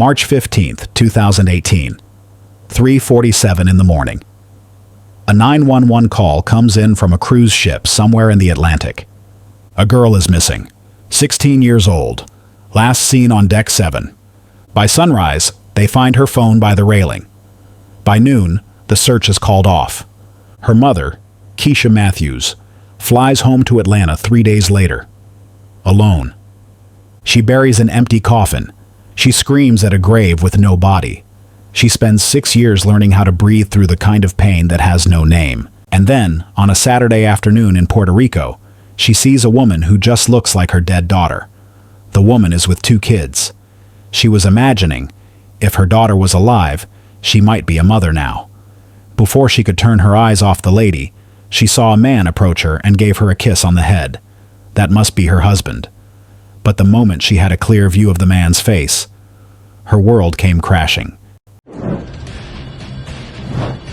March 15th, 2018, 3:47 in the morning. A 911 call comes in from a cruise ship somewhere in the Atlantic. A girl is missing, 16 years old, last seen on deck 7. By sunrise, they find her phone by the railing. By noon, the search is called off. Her mother, Keisha Matthews, flies home to Atlanta 3 days later. Alone. She buries an empty coffin. She screams at a grave with no body. She spends 6 years learning how to breathe through the kind of pain that has no name. And then, on a Saturday afternoon in Puerto Rico, she sees a woman who just looks like her dead daughter. The woman is with 2 kids. She was imagining, if her daughter was alive, she might be a mother now. Before she could turn her eyes off the lady, she saw a man approach her and gave her a kiss on the head. That must be her husband. But the moment she had a clear view of the man's face, her world came crashing.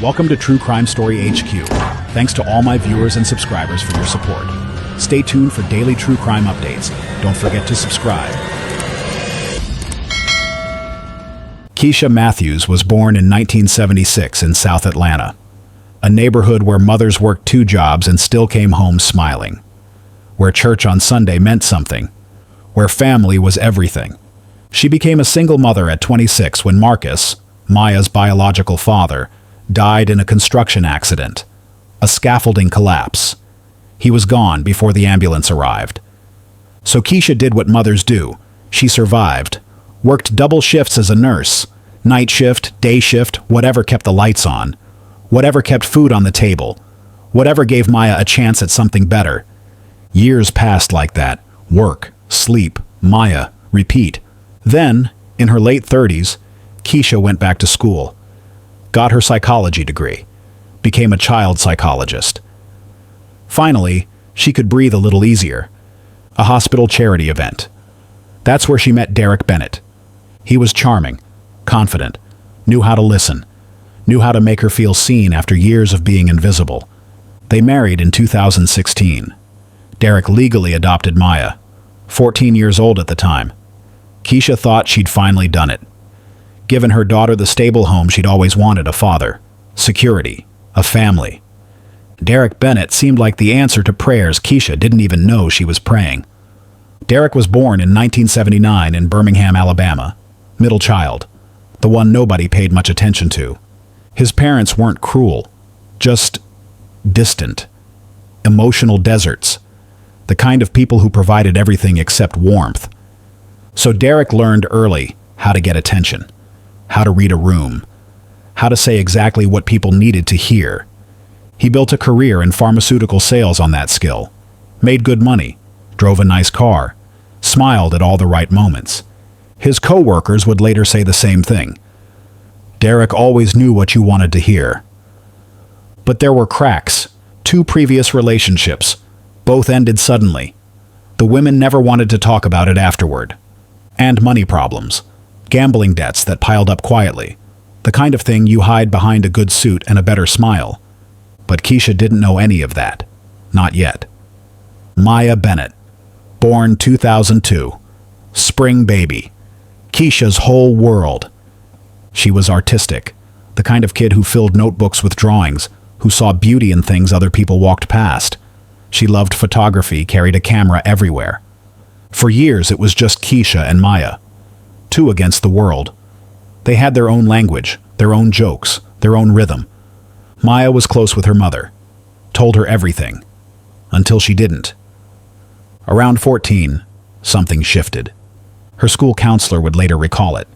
Welcome to True Crime Story HQ. Thanks to all my viewers and subscribers for your support. Stay tuned for daily true crime updates. Don't forget to subscribe. Keisha Matthews was born in 1976 in South Atlanta, a neighborhood where mothers worked 2 jobs and still came home smiling, where church on Sunday meant something, where family was everything. She became a single mother at 26 when Marcus, Maya's biological father, died in a construction accident, a scaffolding collapse. He was gone before the ambulance arrived. So Keisha did what mothers do. She survived, worked double shifts as a nurse, night shift, day shift, whatever kept the lights on, whatever kept food on the table, whatever gave Maya a chance at something better. Years passed like that. Work, sleep, Maya, repeat. Then, in her late 30s, Keisha went back to school, got her psychology degree, became a child psychologist. Finally, she could breathe a little easier. A hospital charity event. That's where she met Derek Bennett. He was charming, confident, knew how to listen, knew how to make her feel seen after years of being invisible. They married in 2016. Derek legally adopted Maya, 14 years old at the time. Keisha thought she'd finally done it. Given her daughter the stable home she'd always wanted: a father, security, a family. Derek Bennett seemed like the answer to prayers Keisha didn't even know she was praying. Derek was born in 1979 in Birmingham, Alabama. Middle child, the one nobody paid much attention to. His parents weren't cruel, just distant, emotional deserts, the kind of people who provided everything except warmth. So Derek learned early how to get attention, how to read a room, how to say exactly what people needed to hear. He built a career in pharmaceutical sales on that skill, made good money, drove a nice car, smiled at all the right moments. His co-workers would later say the same thing. Derek always knew what you wanted to hear. But there were cracks. 2 previous relationships. Both ended suddenly. The women never wanted to talk about it afterward. And money problems. Gambling debts that piled up quietly. The kind of thing you hide behind a good suit and a better smile. But Keisha didn't know any of that. Not yet. Maya Bennett. Born 2002. Spring baby. Keisha's whole world. She was artistic. The kind of kid who filled notebooks with drawings, who saw beauty in things other people walked past. She loved photography, carried a camera everywhere. For years it was just Keisha and Maya. 2 against the world. They had their own language, their own jokes, their own rhythm. Maya was close with her mother, told her everything, until she didn't. Around 14, something shifted. Her school counselor would later recall it.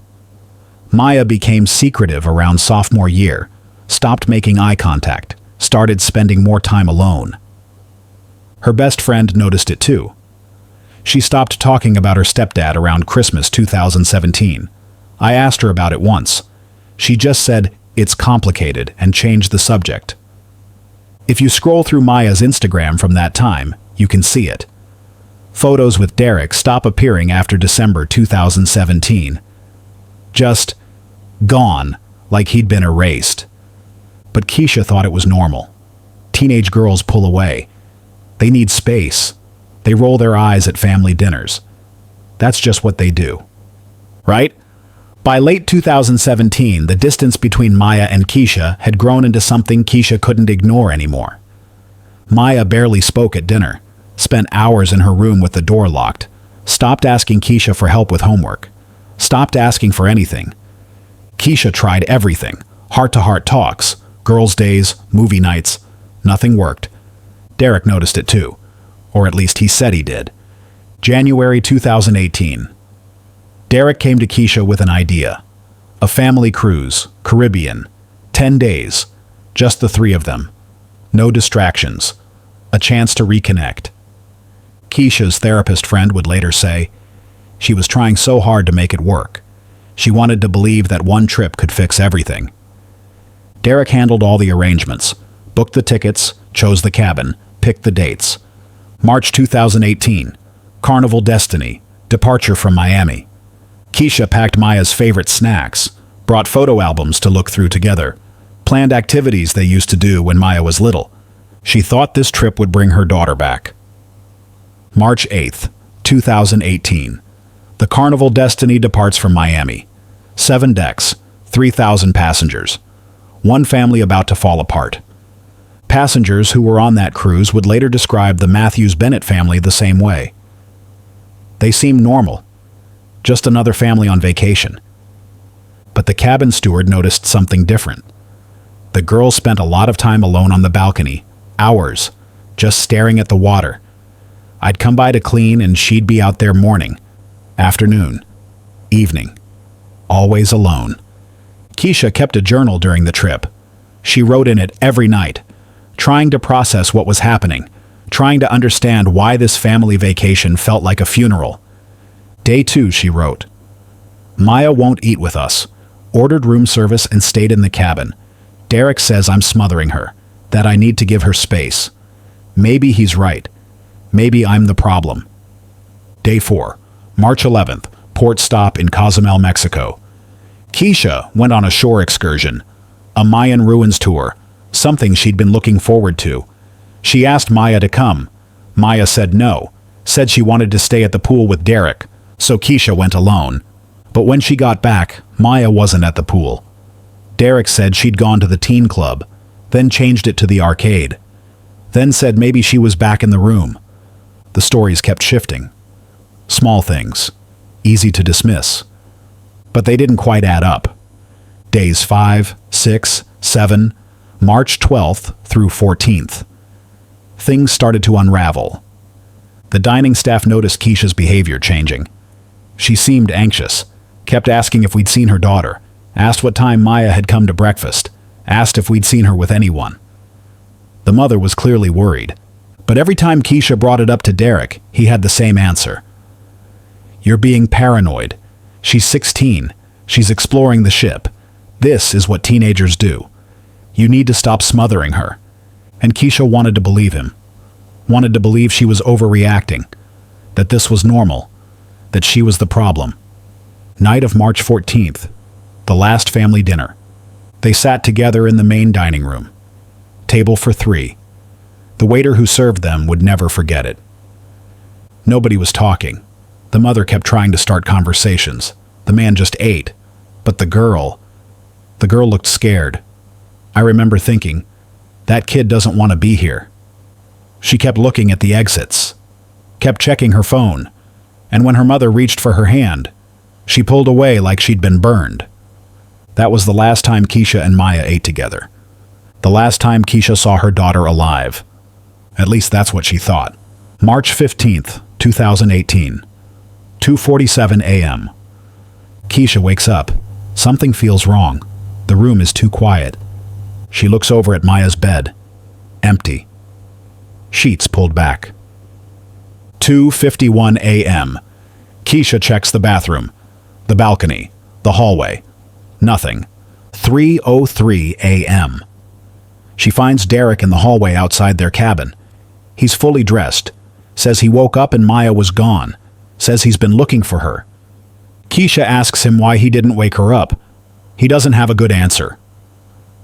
Maya became secretive around sophomore year, stopped making eye contact, started spending more time alone. Her best friend noticed it too. She stopped talking about her stepdad around Christmas 2017. I asked her about it once. She just said, "It's complicated," and changed the subject. If you scroll through Maya's Instagram from that time, you can see it. Photos with Derek stop appearing after December 2017. Just gone, like he'd been erased. But Keisha thought it was normal. Teenage girls pull away. They need space. They roll their eyes at family dinners. That's just what they do. Right? By late 2017, the distance between Maya and Keisha had grown into something Keisha couldn't ignore anymore. Maya barely spoke at dinner, spent hours in her room with the door locked, stopped asking Keisha for help with homework, stopped asking for anything. Keisha tried everything, heart-to-heart talks, girls' days, movie nights. Nothing worked. Derek noticed it too, or at least he said he did. January 2018. Derek came to Keisha with an idea. A family cruise, Caribbean, 10 days, just the three of them. No distractions. A chance to reconnect. Keisha's therapist friend would later say, she was trying so hard to make it work. She wanted to believe that one trip could fix everything. Derek handled all the arrangements, booked the tickets, chose the cabin, picked the dates. March 2018, Carnival Destiny, departure from Miami. Keisha packed Maya's favorite snacks, brought photo albums to look through together, planned activities they used to do when Maya was little. She thought this trip would bring her daughter back. March 8th, 2018. The Carnival Destiny departs from Miami. 7 decks, 3,000 passengers. One family about to fall apart. Passengers who were on that cruise would later describe the Matthews-Bennett family the same way. They seemed normal. Just another family on vacation. But the cabin steward noticed something different. The girls spent a lot of time alone on the balcony, hours, just staring at the water. I'd come by to clean and she'd be out there morning, afternoon, evening, always alone. Keisha kept a journal during the trip. She wrote in it every night, trying to process what was happening, trying to understand why this family vacation felt like a funeral. Day 2, she wrote, Maya won't eat with us. Ordered room service and stayed in the cabin. Derek says I'm smothering her, that I need to give her space. Maybe he's right. Maybe I'm the problem. Day 4, March 11th, port stop in Cozumel, Mexico. Keisha went on a shore excursion, a Mayan ruins tour, something she'd been looking forward to. She asked Maya to come. Maya said no, said she wanted to stay at the pool with Derek, so Keisha went alone. But when she got back, Maya wasn't at the pool. Derek said she'd gone to the teen club, then changed it to the arcade, then said maybe she was back in the room. The stories kept shifting. Small things, easy to dismiss. But they didn't quite add up. Days 5, 6, 7, March 12th through 14th. Things started to unravel. The dining staff noticed Keisha's behavior changing. She seemed anxious, kept asking if we'd seen her daughter, asked what time Maya had come to breakfast, asked if we'd seen her with anyone. The mother was clearly worried, but every time Keisha brought it up to Derek, he had the same answer. You're being paranoid. She's 16. She's exploring the ship. This is what teenagers do. You need to stop smothering her. And Keisha wanted to believe him. Wanted to believe she was overreacting. That this was normal. That she was the problem. Night of March 14th. The last family dinner. They sat together in the main dining room. Table for 3. The waiter who served them would never forget it. Nobody was talking. The mother kept trying to start conversations. The man just ate. But the girl looked scared. I remember thinking, that kid doesn't want to be here. She kept looking at the exits, kept checking her phone, and when her mother reached for her hand, she pulled away like she'd been burned. That was the last time Keisha and Maya ate together. The last time Keisha saw her daughter alive. At least that's what she thought. March 15th, 2018. 2:47 a.m. Keisha wakes up. Something feels wrong. The room is too quiet. She looks over at Maya's bed. Empty. Sheets pulled back. 2:51 a.m. Keisha checks the bathroom, the balcony, the hallway. Nothing. 3:03 a.m. She finds Derek in the hallway outside their cabin. He's fully dressed. Says he woke up and Maya was gone. Says he's been looking for her. Keisha asks him why he didn't wake her up. He doesn't have a good answer.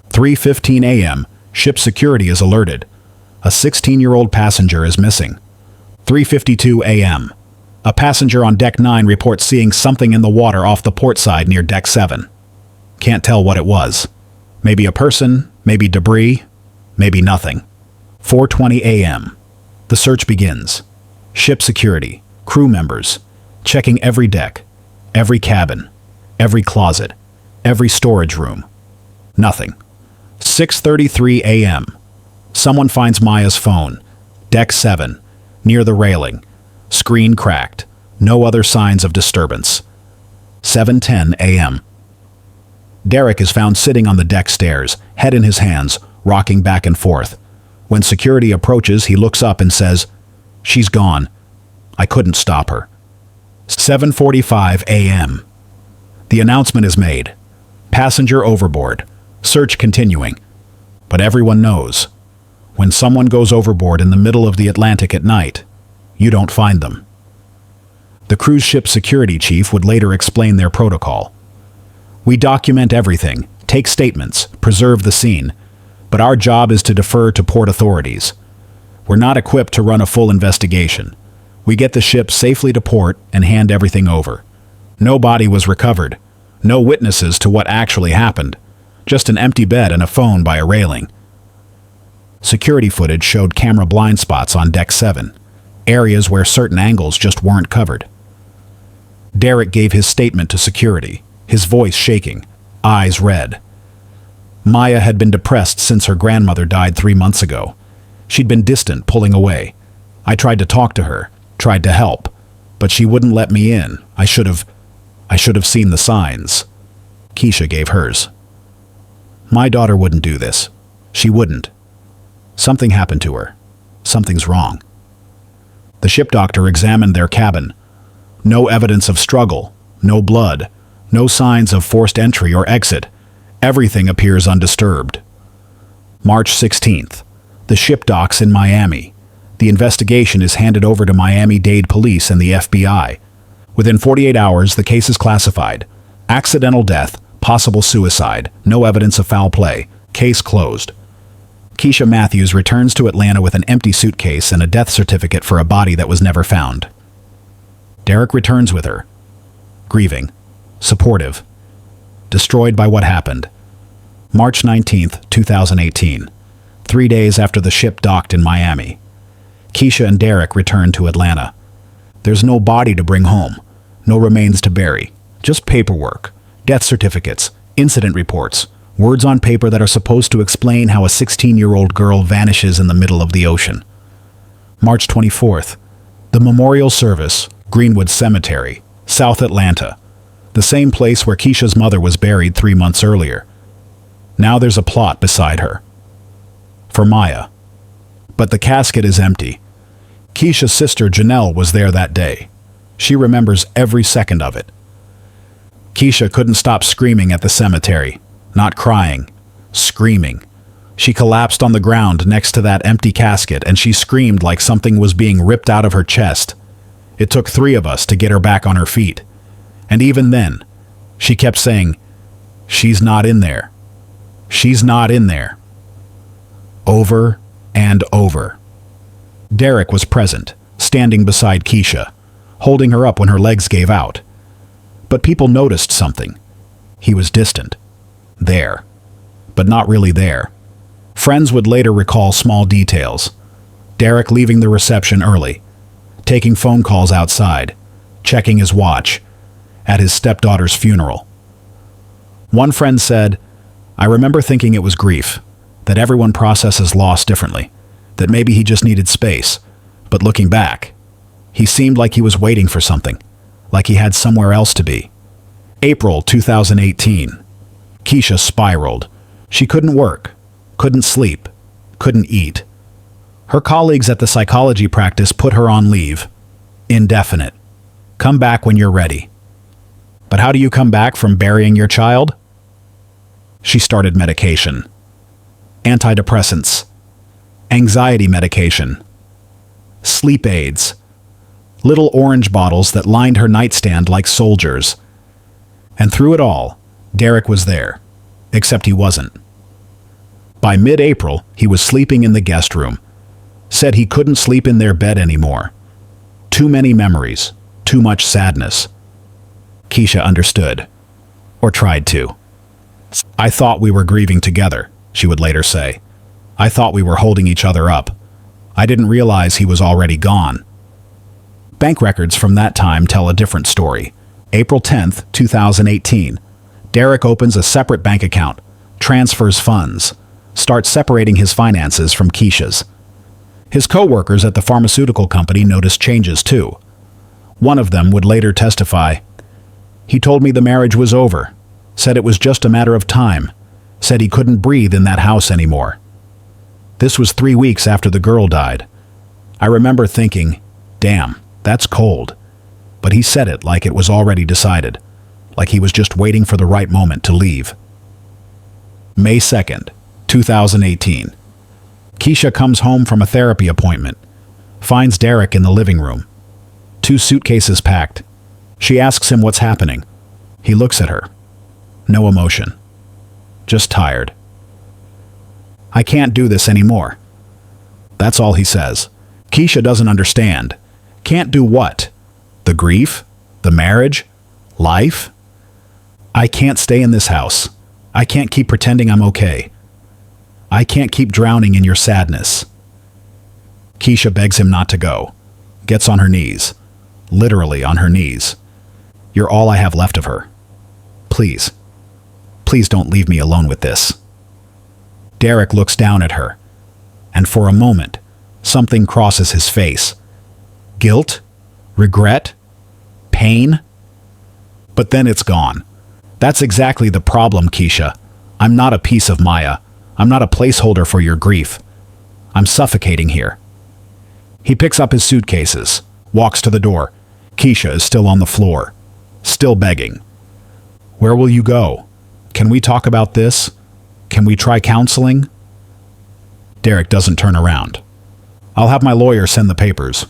3:15 a.m. Ship security is alerted. A 16-year-old passenger is missing. 3:52 a.m. A passenger on Deck 9 reports seeing something in the water off the port side near Deck 7. Can't tell what it was. Maybe a person, maybe debris, maybe nothing. 4:20 a.m. The search begins. Ship security, crew members, checking every deck, every cabin, every closet, every storage room. Nothing. 6:33 a.m. Someone finds Maya's phone. Deck 7, near the railing. Screen cracked. No other signs of disturbance. 7:10 a.m. Derek is found sitting on the deck stairs, head in his hands, rocking back and forth. When security approaches, he looks up and says, "She's gone. I couldn't stop her." 7:45 a.m. The announcement is made. Passenger overboard. Search continuing. But everyone knows, when someone goes overboard in the middle of the Atlantic at night, you don't find them. The cruise ship security chief would later explain their protocol. "We document everything, take statements, preserve the scene, but our job is to defer to port authorities. We're not equipped to run a full investigation. We get the ship safely to port and hand everything over. No body was recovered, no witnesses to what actually happened, just an empty bed and a phone by a railing." Security footage showed camera blind spots on Deck 7, areas where certain angles just weren't covered. Derek gave his statement to security, his voice shaking, eyes red. Maya had been depressed since her grandmother died 3 months ago. She'd been distant, pulling away. I tried to talk to her, tried to help, but she wouldn't let me in. I should have seen the signs. Keisha gave hers. "My daughter wouldn't do this. She wouldn't. Something happened to her. Something's wrong." The ship doctor examined their cabin. No evidence of struggle, no blood, no signs of forced entry or exit. Everything appears undisturbed. March 16th. The ship docks in Miami. The investigation is handed over to Miami-Dade Police and the FBI. Within 48 hours, the case is classified. Accidental death, possible suicide, no evidence of foul play. Case closed. Keisha Matthews returns to Atlanta with an empty suitcase and a death certificate for a body that was never found. Derek returns with her, grieving, supportive, destroyed by what happened. March 19th, 2018, 3 days after the ship docked in Miami. Keisha and Derek return to Atlanta. There's no body to bring home, no remains to bury, just paperwork, death certificates, incident reports, words on paper that are supposed to explain how a 16-year-old girl vanishes in the middle of the ocean. March 24th, the memorial service, Greenwood Cemetery, South Atlanta, the same place where Keisha's mother was buried 3 months earlier. Now there's a plot beside her. For Maya. But the casket is empty. Keisha's sister Janelle was there that day. She remembers every second of it. Keisha couldn't stop screaming at the cemetery. Not crying, screaming. She collapsed on the ground next to that empty casket and she screamed like something was being ripped out of her chest. It took 3 of us to get her back on her feet. And even then, she kept saying, "She's not in there. She's not in there." Over and over. Derek was present, standing beside Keisha, holding her up when her legs gave out. But people noticed something. He was distant. There. But not really there. Friends would later recall small details. Derek leaving the reception early, taking phone calls outside, checking his watch, at his stepdaughter's funeral. One friend said, "I remember thinking it was grief, that everyone processes loss differently, that maybe he just needed space. But looking back, he seemed like he was waiting for something, like he had somewhere else to be." April 2018. Keisha spiraled. She couldn't work, couldn't sleep, couldn't eat. Her colleagues at the psychology practice put her on leave. Indefinite. Come back when you're ready. But how do you come back from burying your child? She started medication. Antidepressants. Anxiety medication. Sleep aids. Little orange bottles that lined her nightstand like soldiers. And through it all, Derek was there, except he wasn't. By mid-April, he was sleeping in the guest room. Said he couldn't sleep in their bed anymore. Too many memories, too much sadness. Keisha understood. Or tried to. I thought we were grieving together, she would later say. I thought we were holding each other up. I didn't realize he was already gone. Bank records from that time tell a different story. April 10th, 2018. Derek opens a separate bank account, transfers funds, starts separating his finances from Keisha's. His co-workers at the pharmaceutical company noticed changes too. One of them would later testify, "He told me the marriage was over, said it was just a matter of time, said he couldn't breathe in that house anymore." This was 3 weeks after the girl died. I remember thinking, damn, that's cold. But he said it like it was already decided, like he was just waiting for the right moment to leave. May 2nd, 2018. Keisha comes home from a therapy appointment, finds Derek in the living room. 2 suitcases packed. She asks him what's happening. He looks at her. No emotion. Just tired. "I can't do this anymore." That's all he says. Keisha doesn't understand. Can't do what? The grief? The marriage? Life? "I can't stay in this house. I can't keep pretending I'm okay. I can't keep drowning in your sadness." Keisha begs him not to go. Gets on her knees. Literally on her knees. "You're all I have left of her. Please. Please don't leave me alone with this." Derek looks down at her, and for a moment, something crosses his face. Guilt? Regret? Pain? But then it's gone. "That's exactly the problem, Keisha. I'm not a piece of Maya. I'm not a placeholder for your grief. I'm suffocating here." He picks up his suitcases, walks to the door. Keisha is still on the floor, still begging. "Where will you go? Can we talk about this? Can we try counseling?" Derek doesn't turn around. "I'll have my lawyer send the papers."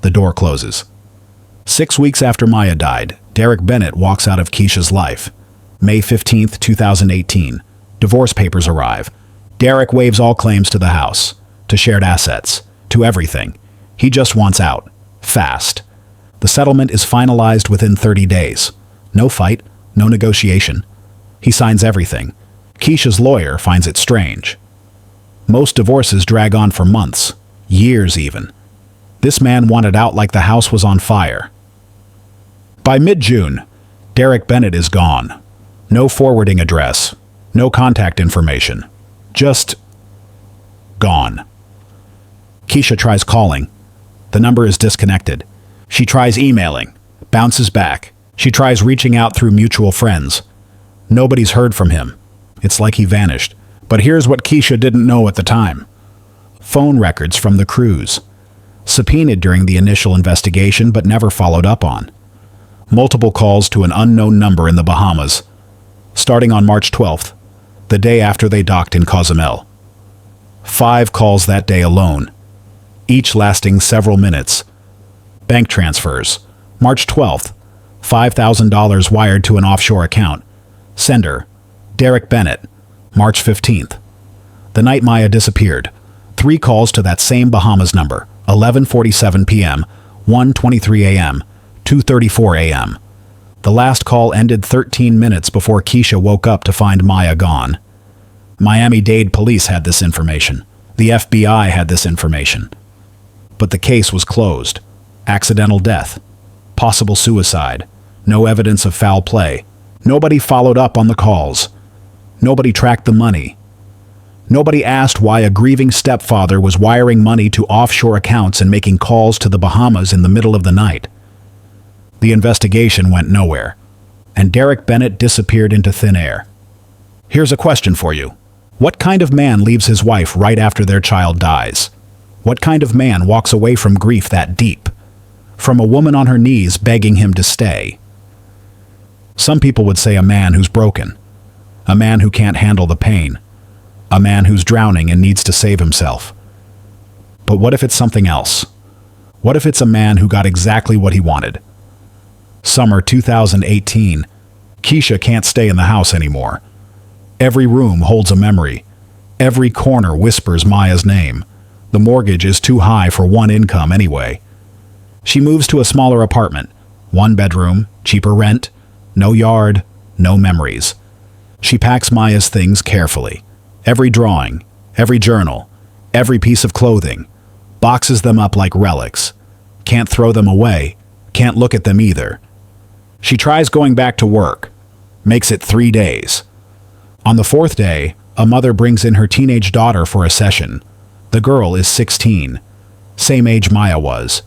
The door closes. 6 weeks after Maya died, Derek Bennett walks out of Keisha's life. May 15th, 2018. Divorce papers arrive. Derek waives all claims to the house, to shared assets, to everything. He just wants out. Fast. The settlement is finalized within 30 days. No fight, no negotiation. He signs everything. Keisha's lawyer finds it strange. Most divorces drag on for months, years even. This man wanted out like the house was on fire. By mid-June, Derek Bennett is gone. No forwarding address, no contact information. Just gone. Keisha tries calling. The number is disconnected. She tries emailing, bounces back. She tries reaching out through mutual friends. Nobody's heard from him. It's like he vanished. But here's what Keisha didn't know at the time. Phone records from the cruise. Subpoenaed during the initial investigation but never followed up on. Multiple calls to an unknown number in the Bahamas, starting on March 12th, the day after they docked in Cozumel. 5 calls that day alone, each lasting several minutes. Bank transfers. March 12th, $5,000 wired to an offshore account. Sender, Derek Bennett. March 15th. The night Maya disappeared, 3 calls to that same Bahamas number, 11:47 p.m., 1:23 a.m., 2:34 a.m. The last call ended 13 minutes before Keisha woke up to find Maya gone. Miami-Dade police had this information. The FBI had this information. But the case was closed. Accidental death. Possible suicide. No evidence of foul play. Nobody followed up on the calls. Nobody tracked the money. Nobody asked why a grieving stepfather was wiring money to offshore accounts and making calls to the Bahamas in the middle of the night. The investigation went nowhere, and Derek Bennett disappeared into thin air. Here's a question for you. What kind of man leaves his wife right after their child dies? What kind of man walks away from grief that deep? From a woman on her knees begging him to stay? Some people would say a man who's broken. A man who can't handle the pain. A man who's drowning and needs to save himself. But what if it's something else? What if it's a man who got exactly what he wanted? Summer 2018. Keisha can't stay in the house anymore. Every room holds a memory. Every corner whispers Maya's name. The mortgage is too high for one income anyway. She moves to a smaller apartment, 1 bedroom, cheaper rent, no yard, no memories. She packs Maya's things carefully. Every drawing, every journal, every piece of clothing, boxes them up like relics. Can't throw them away, can't look at them either. She tries going back to work, makes it 3 days. On the 4th day, a mother brings in her teenage daughter for a session. The girl is 16, same age Maya was.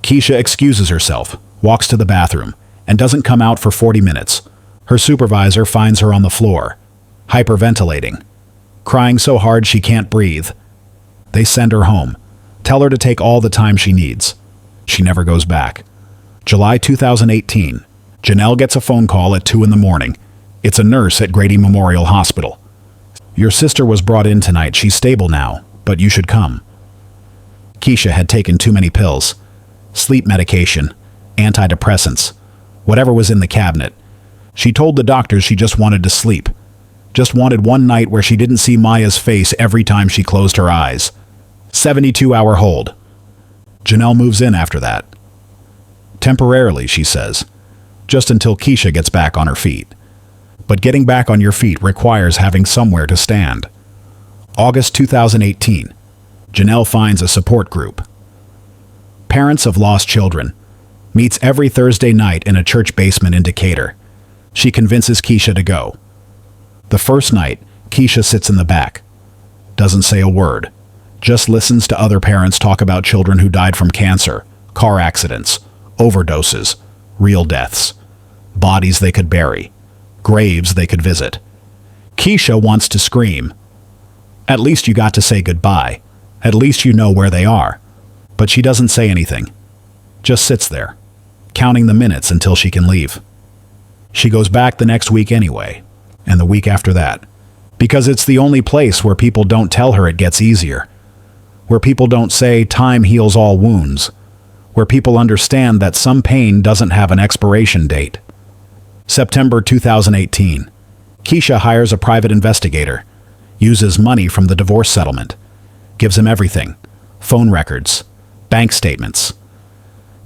Keisha excuses herself, walks to the bathroom, and doesn't come out for 40 minutes. Her supervisor finds her on the floor, hyperventilating, crying so hard she can't breathe. They send her home, tell her to take all the time she needs. She never goes back. July 2018, Janelle gets a phone call at 2 in the morning. It's a nurse at Grady Memorial Hospital. Your sister was brought in tonight. She's stable now, but you should come. Keisha had taken too many pills, sleep medication, antidepressants, whatever was in the cabinet. She told the doctors she just wanted to sleep. Just wanted one night where she didn't see Maya's face every time she closed her eyes. 72-hour hold. Janelle moves in after that. Temporarily, she says, just until Keisha gets back on her feet. But getting back on your feet requires having somewhere to stand. August 2018. Janelle finds a support group. Parents of lost children. Meets every Thursday night in a church basement in Decatur. She convinces Keisha to go. The first night, Keisha sits in the back. Doesn't say a word. Just listens to other parents talk about children who died from cancer, car accidents, overdoses, real deaths, bodies they could bury, graves they could visit. Keisha wants to scream. At least you got to say goodbye. At least you know where they are. But she doesn't say anything. Just sits there, counting the minutes until she can leave. She goes back the next week anyway, and the week after that, because it's the only place where people don't tell her it gets easier, where people don't say time heals all wounds, where people understand that some pain doesn't have an expiration date. September 2018. Keisha hires a private investigator, uses money from the divorce settlement, gives him everything, phone records, bank statements.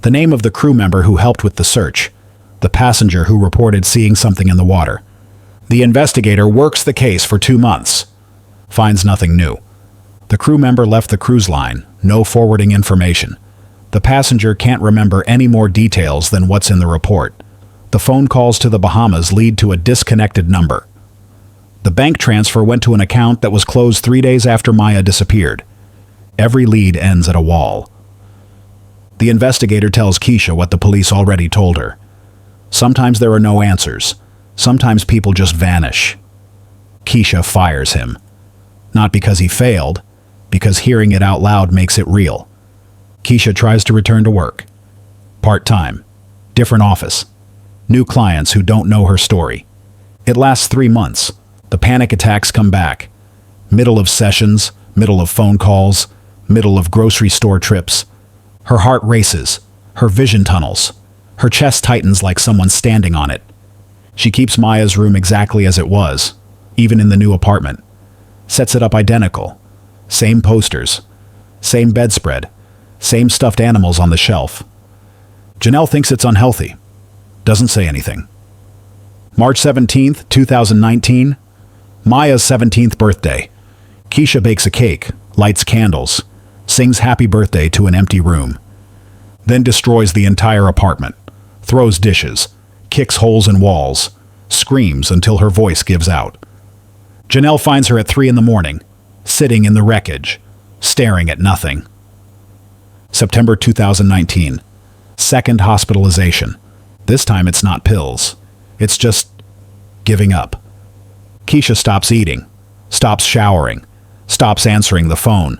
The name of the crew member who helped with the search, the passenger who reported seeing something in the water. The investigator works the case for 2 months, finds nothing new. The crew member left the cruise line, no forwarding information. The passenger can't remember any more details than what's in the report. The phone calls to the Bahamas lead to a disconnected number. The bank transfer went to an account that was closed 3 days after Maya disappeared. Every lead ends at a wall. The investigator tells Keisha what the police already told her. Sometimes there are no answers. Sometimes people just vanish. Keisha fires him. Not because he failed, because hearing it out loud makes it real. Keisha tries to return to work. Part-time. Different office. New clients who don't know her story. It lasts 3 months. The panic attacks come back. Middle of sessions, middle of phone calls, middle of grocery store trips. Her heart races. Her vision tunnels. Her chest tightens like someone's standing on it. She keeps Maya's room exactly as it was, even in the new apartment. Sets it up identical. Same posters. Same bedspread. Same stuffed animals on the shelf. Janelle thinks it's unhealthy. Doesn't say anything. March 17th, 2019. Maya's 17th birthday. Keisha bakes a cake, lights candles, sings happy birthday to an empty room. Then destroys the entire apartment. Throws dishes. Kicks holes in walls. Screams until her voice gives out. Janelle finds her at 3 in the morning, sitting in the wreckage, staring at nothing. September 2019. Second hospitalization. This time it's not pills. It's just giving up. Keisha stops eating, stops showering, stops answering the phone.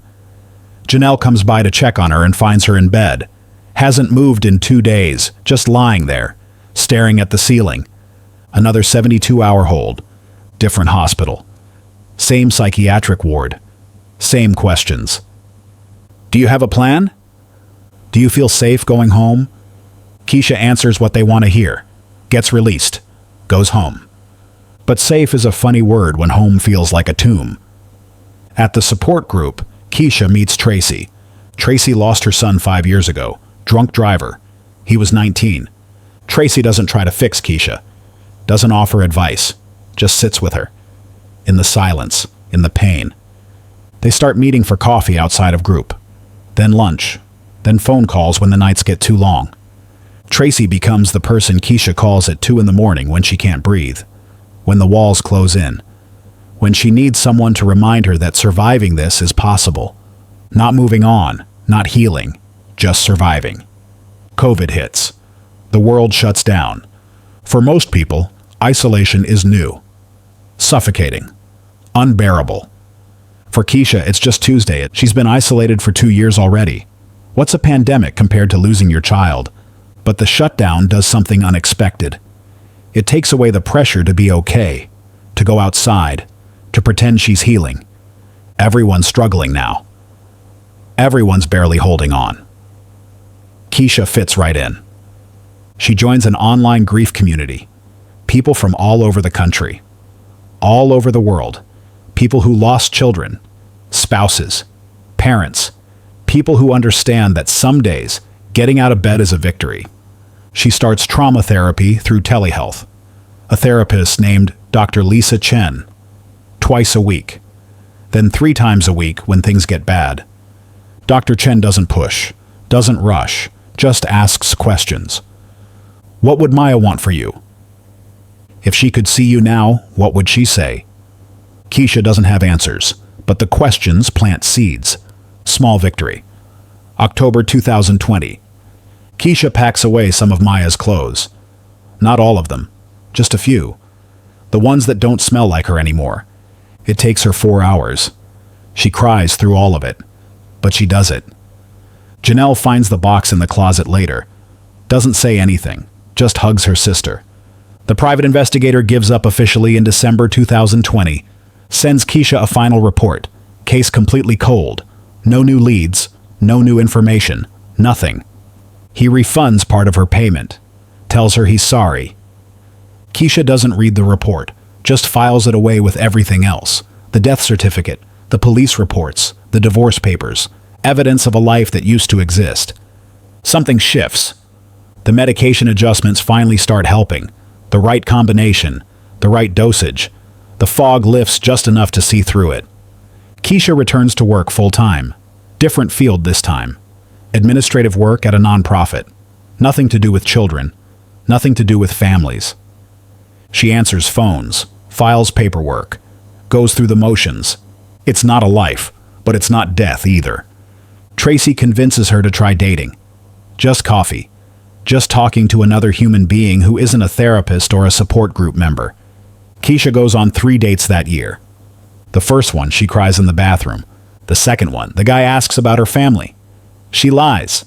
Janelle comes by to check on her and finds her in bed. Hasn't moved in 2 days, just lying there, staring at the ceiling. Another 72-hour hold. Different hospital. Same psychiatric ward. Same questions. Do you have a plan? Do you feel safe going home? Keisha answers what they want to hear. Gets released. Goes home. But safe is a funny word when home feels like a tomb. At the support group, Keisha meets Tracy. Tracy lost her son 5 years ago. Drunk driver. He was 19. Tracy doesn't try to fix Keisha. Doesn't offer advice. Just sits with her. In the silence. In the pain. They start meeting for coffee outside of group. Then lunch. Then phone calls when the nights get too long. Tracy becomes the person Keisha calls at 2 in the morning when she can't breathe. When the walls close in. When she needs someone to remind her that surviving this is possible. Not moving on. Not healing. Just surviving. COVID hits. The world shuts down. For most people, isolation is new. Suffocating. Unbearable. For Keisha, it's just Tuesday. She's been isolated for 2 years already. What's a pandemic compared to losing your child? But the shutdown does something unexpected. It takes away the pressure to be okay, to go outside, to pretend she's healing. Everyone's struggling now. Everyone's barely holding on. Keisha fits right in. She joins an online grief community. People from all over the country. All over the world. People who lost children, spouses, parents, people who understand that some days getting out of bed is a victory. She starts trauma therapy through telehealth. A therapist named Dr. Lisa Chen. Twice a week. Then 3 times a week when things get bad. Dr. Chen doesn't push, doesn't rush, just asks questions. What would Maya want for you? If she could see you now, what would she say? Keisha doesn't have answers, but the questions plant seeds. Small victory. October 2020. Keisha packs away some of Maya's clothes. Not all of them, just a few. The ones that don't smell like her anymore. It takes her 4 hours. She cries through all of it, but she does it. Janelle finds the box in the closet later. Doesn't say anything, just hugs her sister. The private investigator gives up officially in December 2020. Sends Keisha a final report. Case completely cold. No new leads. No new information. Nothing. He refunds part of her payment. Tells her he's sorry. Keisha doesn't read the report. Just files it away with everything else. The death certificate. The police reports. The divorce papers. Evidence of a life that used to exist. Something shifts. The medication adjustments finally start helping. The right combination. The right dosage. The fog lifts just enough to see through it. Keisha returns to work full-time. Different field this time. Administrative work at a nonprofit. Nothing to do with children. Nothing to do with families. She answers phones, files paperwork, goes through the motions. It's not a life, but it's not death either. Tracy convinces her to try dating. Just coffee. Just talking to another human being who isn't a therapist or a support group member. Keisha goes on 3 dates that year. The first one, she cries in the bathroom. The second one, the guy asks about her family. She lies.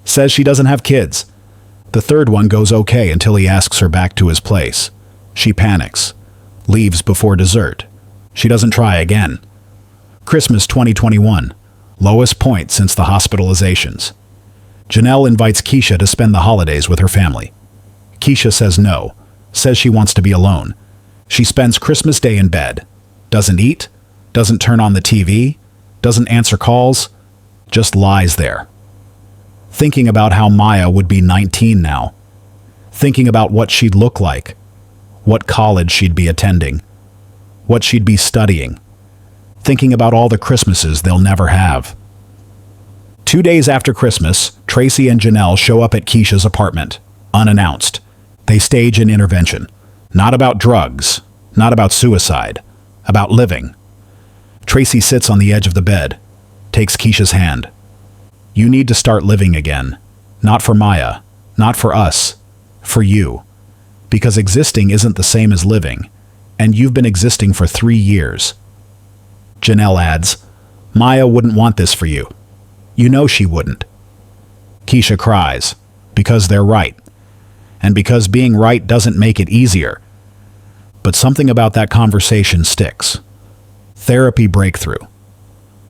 Says she doesn't have kids. The third one goes okay until he asks her back to his place. She panics. Leaves before dessert. She doesn't try again. Christmas 2021. Lowest point since the hospitalizations. Janelle invites Keisha to spend the holidays with her family. Keisha says no. Says she wants to be alone. She spends Christmas Day in bed. Doesn't eat. Doesn't turn on the TV. Doesn't answer calls. Just lies there. Thinking about how Maya would be 19 now. Thinking about what she'd look like. What college she'd be attending. What she'd be studying. Thinking about all the Christmases they'll never have. 2 days after Christmas, Tracy and Janelle show up at Keisha's apartment, unannounced. They stage an intervention. Not about drugs, not about suicide, about living. Tracy sits on the edge of the bed, takes Keisha's hand. You need to start living again. Not for Maya, not for us, for you. Because existing isn't the same as living, and you've been existing for 3 years. Janelle adds, Maya wouldn't want this for you. You know she wouldn't. Keisha cries, because they're right. And because being right doesn't make it easier. But something about that conversation sticks. Therapy breakthrough.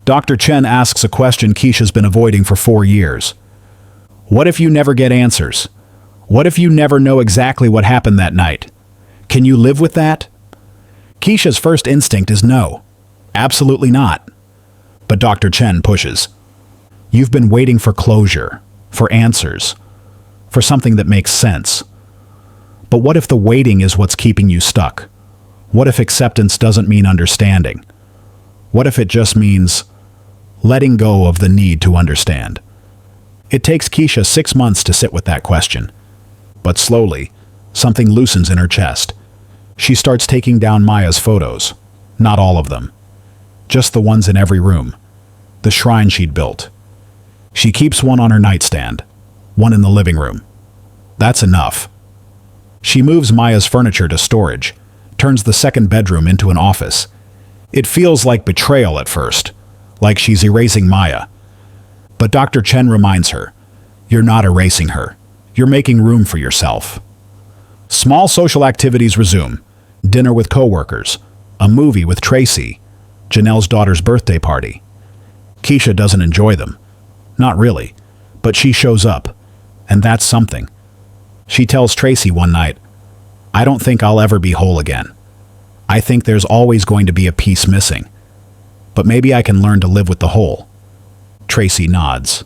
Dr. Chen asks a question Keisha's been avoiding for 4 years. What if you never get answers? What if you never know exactly what happened that night? Can you live with that? Keisha's first instinct is no. Absolutely not. But Dr. Chen pushes. You've been waiting for closure. for answers, for something that makes sense. But what if the waiting is what's keeping you stuck? What if acceptance doesn't mean understanding? What if it just means letting go of the need to understand? It takes Keisha 6 months to sit with that question. But slowly, something loosens in her chest. She starts taking down Maya's photos. Not all of them. Just the ones in every room. The shrine she'd built. She keeps one on her nightstand. One in the living room. That's enough. She moves Maya's furniture to storage. Turns the second bedroom into an office. It feels like betrayal at first. Like she's erasing Maya. But Dr. Chen reminds her, you're not erasing her. You're making room for yourself. Small social activities resume. Dinner with coworkers. A movie with Tracy. Janelle's daughter's birthday party. Keisha doesn't enjoy them. Not really. But she shows up. And that's something. She tells Tracy one night, I don't think I'll ever be whole again. I think there's always going to be a piece missing. But maybe I can learn to live with the whole. Tracy nods.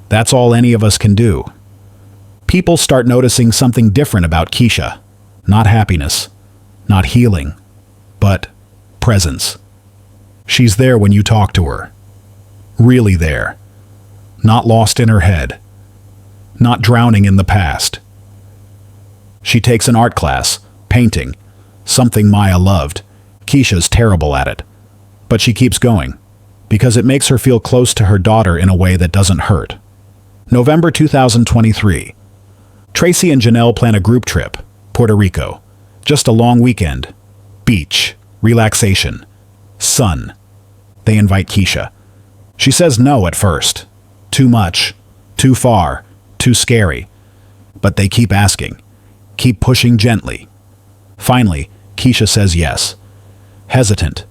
That's all any of us can do. People start noticing something different about Keisha. Not happiness, not healing, but presence. She's there when you talk to her. Really there. Not lost in her head. Not drowning in the past. She takes an art class, painting, something Maya loved. Keisha's terrible at it. But she keeps going, because it makes her feel close to her daughter in a way that doesn't hurt. November 2023. Tracy and Janelle plan a group trip, Puerto Rico. Just a long weekend. Beach, relaxation, sun. They invite Keisha. She says no at first. Too much, too far, too scary. But they keep asking, keep pushing gently. Finally, Keisha says yes. Hesitant,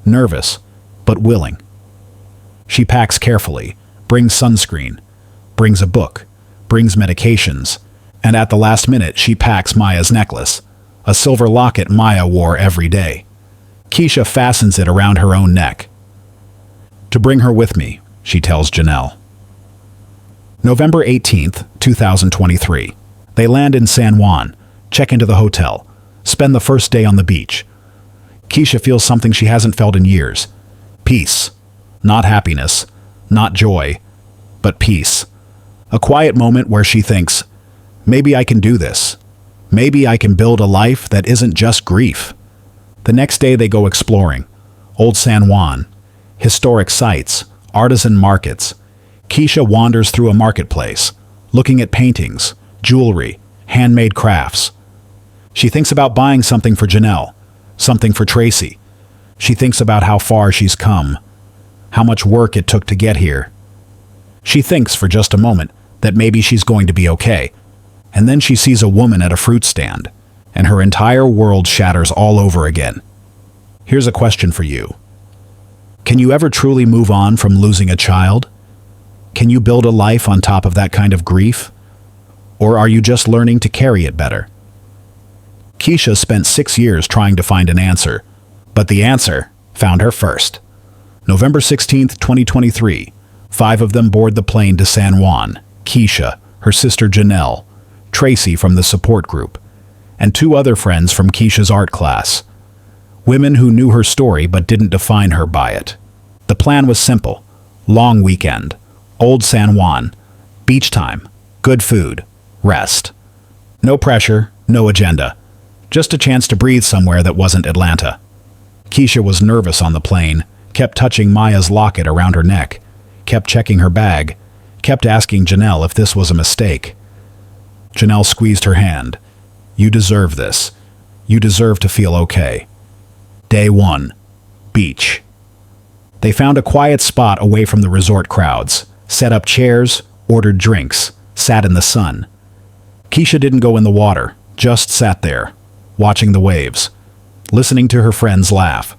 nervous, but willing. She packs carefully, brings sunscreen, brings a book, brings medications, and at the last minute she packs Maya's necklace, a silver locket Maya wore every day. Keisha fastens it around her own neck. To bring her with me, she tells Janelle. November 18th, 2023. They land in San Juan, check into the hotel, spend the first day on the beach. Keisha feels something she hasn't felt in years. Peace. Not happiness, not joy, but peace. A quiet moment where she thinks, maybe I can do this. Maybe I can build a life that isn't just grief. The next day they go exploring. Old San Juan, historic sites, artisan markets. Keisha wanders through a marketplace, looking at paintings, jewelry, handmade crafts. She thinks about buying something for Janelle, something for Tracy. She thinks about how far she's come, how much work it took to get here. She thinks for just a moment that maybe she's going to be okay. And then she sees a woman at a fruit stand, and her entire world shatters all over again. Here's a question for you. Can you ever truly move on from losing a child? Can you build a life on top of that kind of grief? Or are you just learning to carry it better? Keisha spent 6 years trying to find an answer, but the answer found her first. November 16th, 2023. 5 of them board the plane to San Juan. Keisha, her sister Janelle, Tracy from the support group, and 2 other friends from Keisha's art class. Women who knew her story but didn't define her by it. The plan was simple. Long weekend. Old San Juan. Beach time. Good food. Rest. No pressure, no agenda. Just a chance to breathe somewhere that wasn't Atlanta. Keisha was nervous on the plane, kept touching Maya's locket around her neck, kept checking her bag, kept asking Janelle if this was a mistake. Janelle squeezed her hand. You deserve this. You deserve to feel okay. Day 1. Beach. They found a quiet spot away from the resort crowds, set up chairs, ordered drinks, sat in the sun. Keisha didn't go in the water, just sat there, watching the waves, listening to her friends laugh.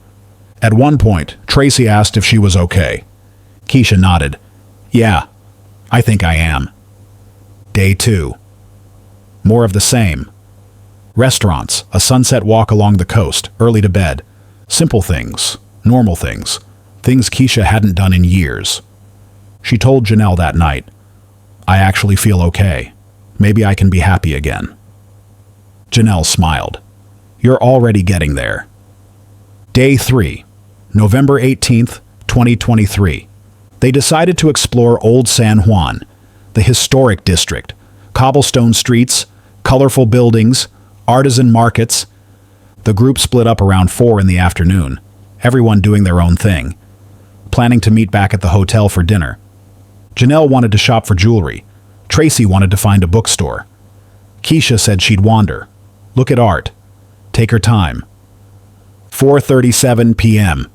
At one point, Tracy asked if she was okay. Keisha nodded. Yeah, I think I am. Day 2. More of the same. Restaurants, a sunset walk along the coast, early to bed. Simple things, normal things, things Keisha hadn't done in years. She told Janelle that night, I actually feel okay. Maybe I can be happy again. Janelle smiled. You're already getting there. Day 3, November 18th, 2023. They decided to explore Old San Juan, the historic district, cobblestone streets, colorful buildings, artisan markets. The group split up around 4 in the afternoon, everyone doing their own thing, planning to meet back at the hotel for dinner. Janelle wanted to shop for jewelry. Tracy wanted to find a bookstore. Keisha said she'd wander, look at art, take her time. 4:37 p.m.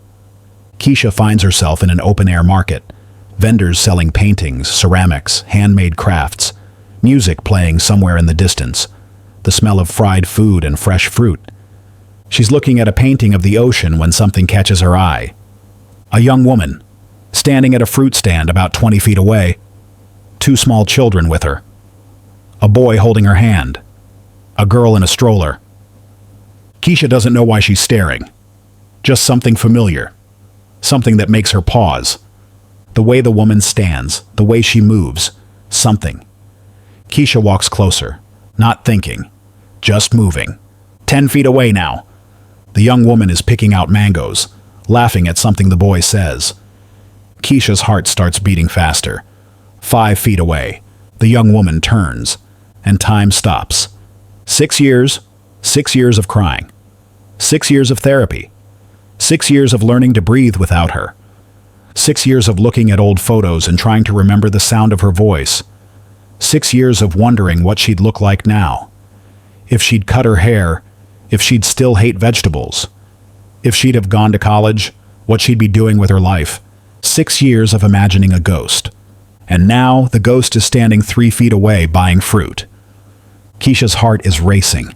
Keisha finds herself in an open-air market. Vendors selling paintings, ceramics, handmade crafts, music playing somewhere in the distance, the smell of fried food and fresh fruit. She's looking at a painting of the ocean when something catches her eye. A young woman, standing at a fruit stand about 20 feet away. 2 small children with her. A boy holding her hand. A girl in a stroller. Keisha doesn't know why she's staring. Just something familiar. Something that makes her pause. The way the woman stands, the way she moves, something. Keisha walks closer, not thinking, just moving. 10 feet away now. The young woman is picking out mangoes, laughing at something the boy says. Keisha's heart starts beating faster. 5 feet away, the young woman turns, and time stops. 6 years, 6 years of crying. 6 years of therapy. 6 years of learning to breathe without her. 6 years of looking at old photos and trying to remember the sound of her voice. 6 years of wondering what she'd look like now. If she'd cut her hair, if she'd still hate vegetables. If she'd have gone to college, what she'd be doing with her life. 6 years of imagining a ghost. And now the ghost is standing 3 feet away buying fruit. Keisha's heart is racing,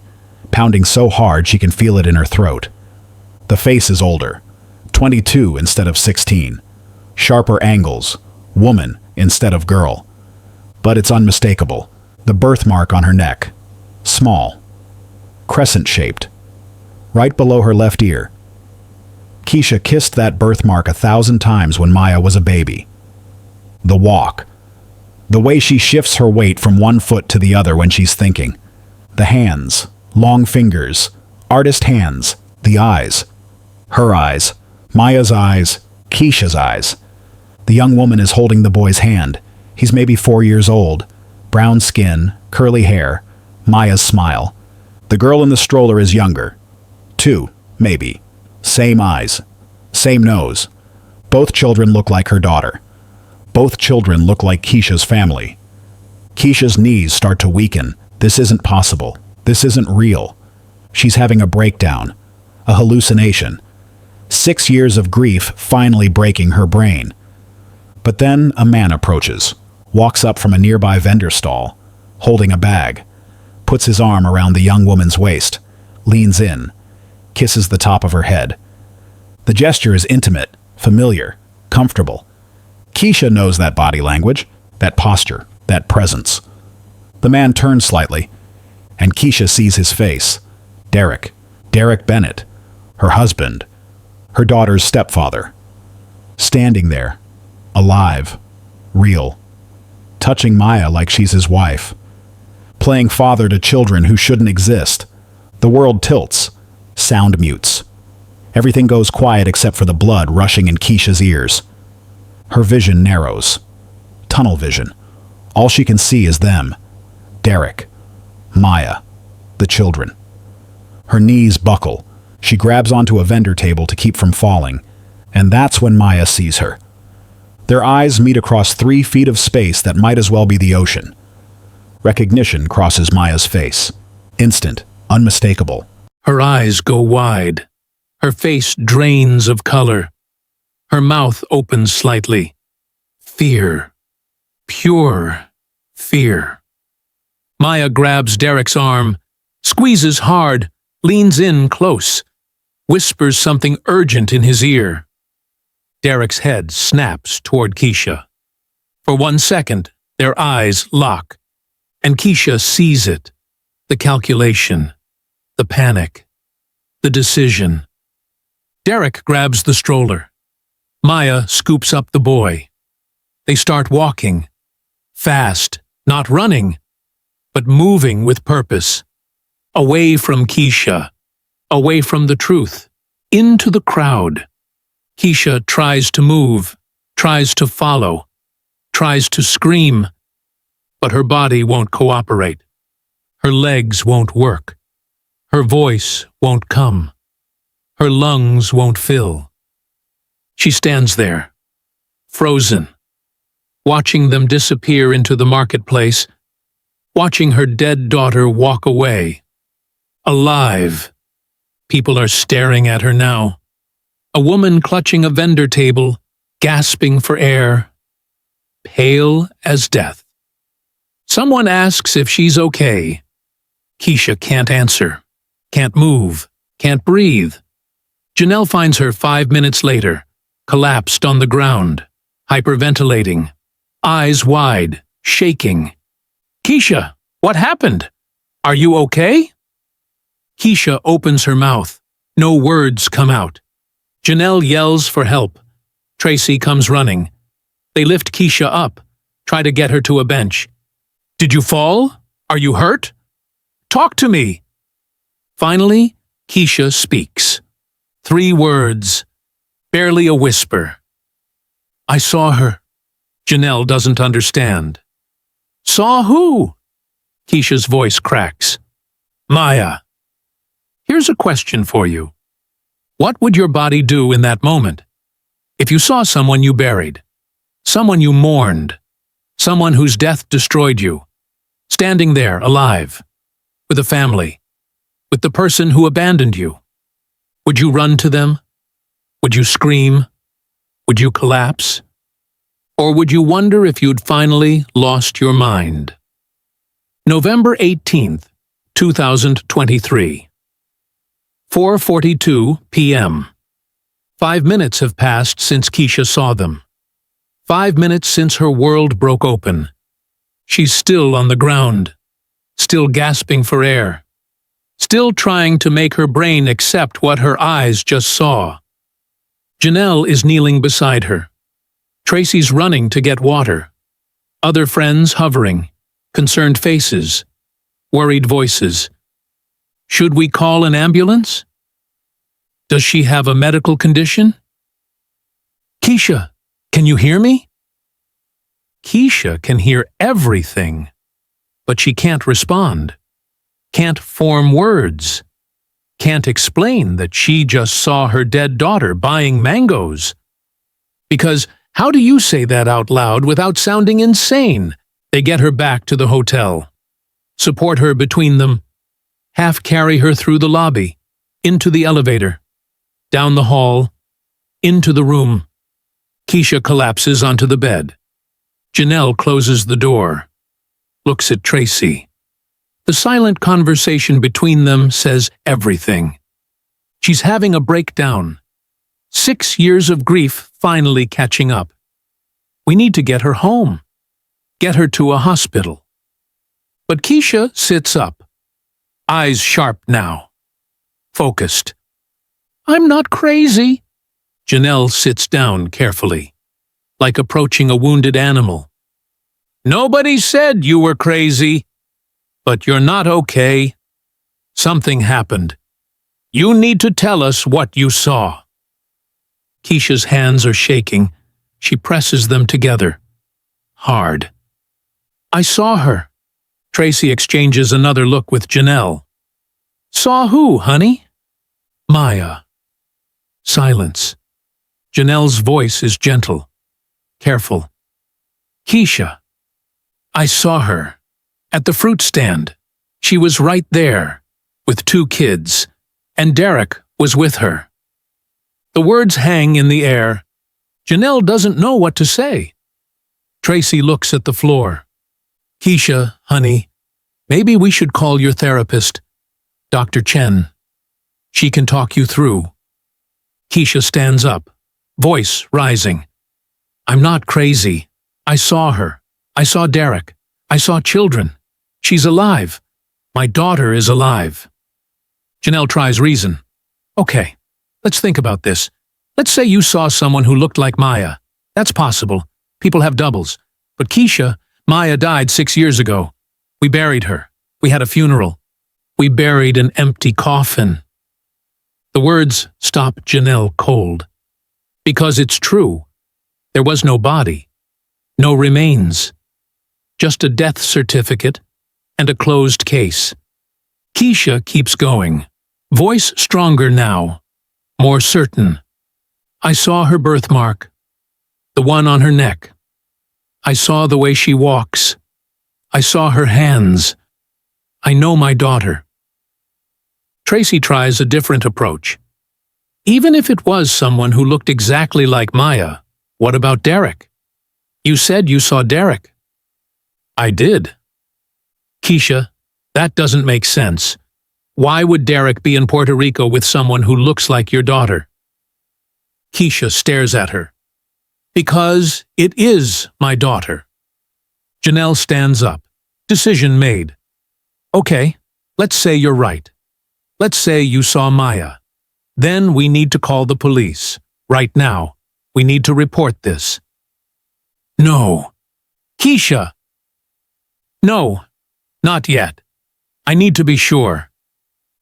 pounding so hard she can feel it in her throat. The face is older, 22 instead of 16. Sharper angles, woman instead of girl. But it's unmistakable. The birthmark on her neck, small, crescent-shaped, right below her left ear. Keisha kissed that birthmark 1,000 times when Maya was a baby. The walk. The way she shifts her weight from one foot to the other when she's thinking. The hands, long fingers, artist hands, the eyes. Her eyes, Maya's eyes, Keisha's eyes. The young woman is holding the boy's hand. He's maybe 4 years old. Brown skin, curly hair, Maya's smile. The girl in the stroller is younger. 2, maybe. Same eyes, same nose. Both children look like her daughter. Both children look like Keisha's family. Keisha's knees start to weaken. This isn't possible. This isn't real. She's having a breakdown, a hallucination. 6 years of grief finally breaking her brain. But then a man approaches, walks up from a nearby vendor stall, holding a bag, puts his arm around the young woman's waist, leans in, kisses the top of her head. The gesture is intimate, familiar, comfortable. Keisha knows that body language, that posture, that presence. The man turns slightly, and Keisha sees his face. Derek Bennett, her husband, her daughter's stepfather, standing there, alive, real, touching Maya like she's his wife, playing father to children who shouldn't exist. The world tilts, sound mutes. Everything goes quiet except for the blood rushing in Keisha's ears. Her vision narrows. Tunnel vision. All she can see is them. Derek, Maya, the children. Her knees buckle. She grabs onto a vendor table to keep from falling, and that's when Maya sees her. Their eyes meet across 3 feet of space that might as well be the ocean. Recognition crosses Maya's face. Instant, unmistakable. Her eyes go wide. Her face drains of color. Her mouth opens slightly. Fear. Pure fear. Maya grabs Derek's arm, squeezes hard, leans in close, whispers something urgent in his ear. Derek's head snaps toward Keisha. For 1 second, their eyes lock, and Keisha sees it. The calculation, the panic, the decision. Derek grabs the stroller. Maya scoops up the boy. They start walking. Fast, Not running, but moving with purpose. Away from Keisha, away from the truth, into the crowd. Keisha tries to move, tries to follow, tries to scream, but her body won't cooperate. Her legs won't work. Her voice won't come. Her lungs won't fill. She stands there, frozen, watching them disappear into the marketplace, watching her dead daughter walk away. Alive. People are staring at her now. A woman clutching a vendor table, gasping for air, pale as death. Someone asks if she's okay. Keisha can't answer, can't move, can't breathe. Janelle finds her 5 minutes later, collapsed on the ground, hyperventilating, eyes wide, shaking. Keisha, what happened? Are you okay? Keisha opens her mouth. No words come out. Janelle yells for help. Tracy comes running. They lift Keisha up, try to get her to a bench. Did you fall? Are you hurt? Talk to me. Finally, Keisha speaks. 3 words, barely a whisper. I saw her. Janelle doesn't understand. Saw who? Keisha's voice cracks. Maya. Here's a question for you. What would your body do in that moment? If you saw someone you buried, someone you mourned, someone whose death destroyed you, standing there alive, with a family, with the person who abandoned you, would you run to them? Would you scream? Would you collapse? Or would you wonder if you'd finally lost your mind? November 18th, 2023. 4:42 p.m. 5 minutes have passed since Keisha saw them. 5 minutes since her world broke open. She's still on the ground, still gasping for air, still trying to make her brain accept what her eyes just saw. Janelle is kneeling beside her. Tracy's running to get water. Other friends hovering, concerned faces, worried voices. Should we call an ambulance? Does she have a medical condition? Keisha, can you hear me? Keisha can hear everything, but she can't respond, can't form words, can't explain that she just saw her dead daughter buying mangoes. Because how do you say that out loud without sounding insane? They get her back to the hotel, support her between them, half carry her through the lobby, into the elevator, down the hall, into the room. Keisha collapses onto the bed. Janelle closes the door, looks at Tracy. The silent conversation between them says everything. She's having a breakdown. 6 years of grief finally catching up. We need to get her home, get her to a hospital. But Keisha sits up, eyes sharp now, focused. I'm not crazy. Janelle sits down carefully, like approaching a wounded animal. Nobody said you were crazy, but you're not okay. Something happened. You need to tell us what you saw. Keisha's hands are shaking. She presses them together. Hard. I saw her. Tracy exchanges another look with Janelle. Saw who, honey? Maya. Silence. Janelle's voice is gentle, careful. Keisha. I saw her. At the fruit stand. She was right there, with 2 kids, and Derek was with her. The words hang in the air. Janelle doesn't know what to say. Tracy looks at the floor. Keisha, honey, maybe we should call your therapist, Dr. Chen. She can talk you through. Keisha stands up, voice rising. I'm not crazy. I saw her. I saw Derek. I saw children. She's alive. My daughter is alive. Janelle tries reason. Okay, let's think about this. Let's say you saw someone who looked like Maya. That's possible. People have doubles. But Keisha, Maya died 6 years ago. We buried her. We had a funeral. We buried an empty coffin. The words stop Janelle cold. Because it's true. There was no body. No remains. Just a death certificate and a closed case. Keisha keeps going. Voice stronger now. More certain. I saw her birthmark. The one on her neck. I saw the way she walks. I saw her hands. I know my daughter. Tracy tries a different approach. Even if it was someone who looked exactly like Maya, what about Derek? You said you saw Derek. I did. Keisha, that doesn't make sense. Why would Derek be in Puerto Rico with someone who looks like your daughter? Keisha stares at her. Because it is my daughter. Janelle stands up. Decision made. Okay, let's say you're right. Let's say you saw Maya. Then we need to call the police. Right now. We need to report this. No. Keisha! No, not yet. I need to be sure.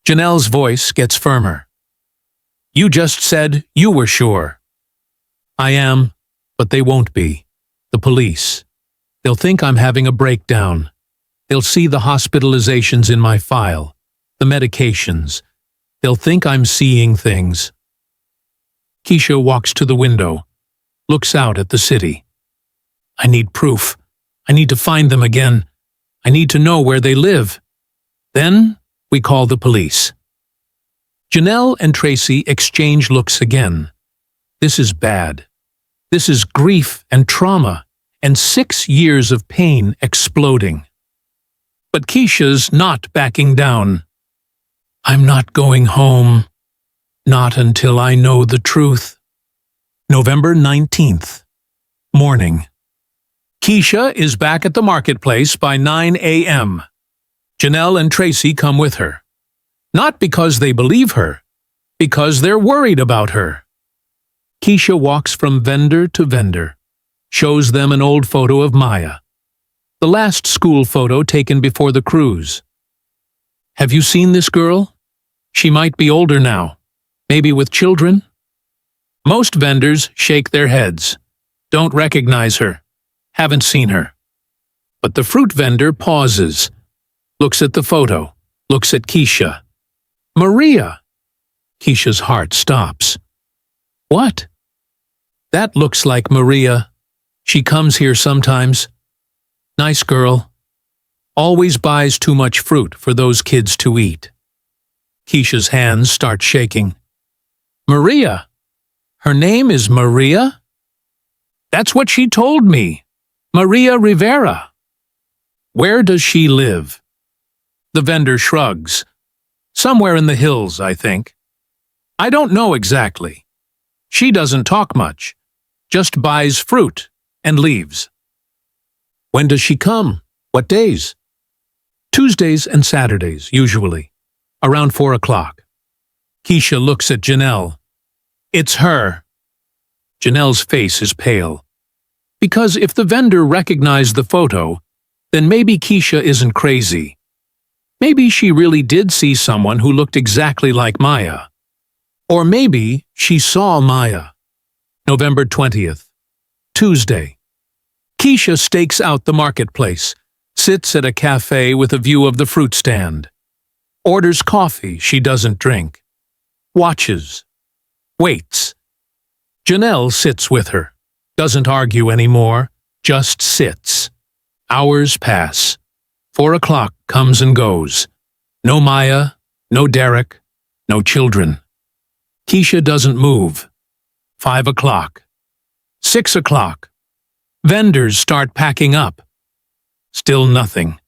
Janelle's voice gets firmer. You just said you were sure. I am, but they won't be. The police. They'll think I'm having a breakdown. They'll see the hospitalizations in my file, the medications. They'll think I'm seeing things. Keisha walks to the window, looks out at the city. I need proof. I need to find them again. I need to know where they live. Then we call the police. Janelle and Tracy exchange looks again. This is bad. This is grief and trauma and 6 years of pain exploding. But Keisha's not backing down. I'm not going home. Not until I know the truth. November 19th. Morning. Keisha is back at the marketplace by 9 a.m. Janelle and Tracy come with her. Not because they believe her, because they're worried about her. Keisha walks from vendor to vendor, shows them an old photo of Maya, the last school photo taken before the cruise. Have you seen this girl? She might be older now, maybe with children. Most vendors shake their heads, don't recognize her, haven't seen her. But the fruit vendor pauses, looks at the photo, looks at Keisha. Maria! Keisha's heart stops. What? That looks like Maria. She comes here sometimes. Nice girl. Always buys too much fruit for those kids to eat. Keisha's hands start shaking. Maria? Her name is Maria? That's what she told me. Maria Rivera. Where does she live? The vendor shrugs. Somewhere in the hills, I think. I don't know exactly. She doesn't talk much, just buys fruit and leaves. When does she come? What days? Tuesdays and Saturdays, usually, around 4 o'clock. Keisha looks at Janelle. It's her. Janelle's face is pale. Because if the vendor recognized the photo, then maybe Keisha isn't crazy. Maybe she really did see someone who looked exactly like Maya. Or maybe she saw Maya. November 20th. Tuesday. Keisha stakes out the marketplace, sits at a cafe with a view of the fruit stand. Orders coffee she doesn't drink. Watches. Waits. Janelle sits with her. Doesn't argue anymore, just sits. Hours pass. 4 o'clock comes and goes. No Maya, no Derek, no children. Keisha doesn't move. 5 o'clock. 6 o'clock. Vendors start packing up. Still nothing.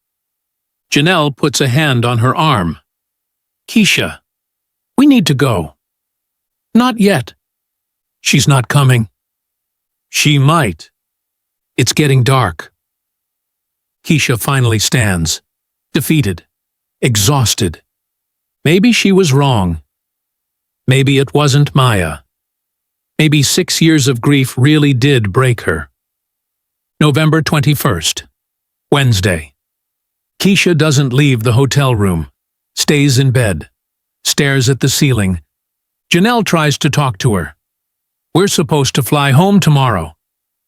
Janelle puts a hand on her arm. Keisha, we need to go. Not yet. She's not coming. She might. It's getting dark. Keisha finally stands, defeated, exhausted. Maybe she was wrong. Maybe it wasn't Maya. Maybe 6 years of grief really did break her. November 21st. Wednesday. Keisha doesn't leave the hotel room, stays in bed, stares at the ceiling. Janelle tries to talk to her. We're supposed to fly home tomorrow.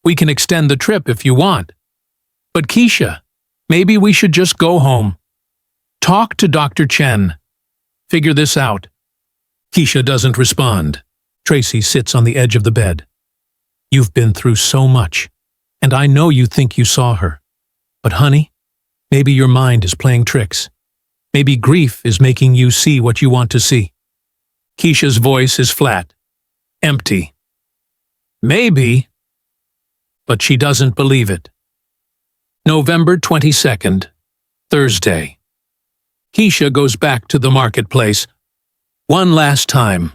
We can extend the trip if you want. But Keisha, maybe we should just go home. Talk to Dr. Chen. Figure this out. Keisha doesn't respond. Tracy sits on the edge of the bed. You've been through so much, and I know you think you saw her. But honey, maybe your mind is playing tricks. Maybe grief is making you see what you want to see. Keisha's voice is flat, empty. Maybe, but she doesn't believe it. November 22nd, Thursday. Keisha goes back to the marketplace. One last time.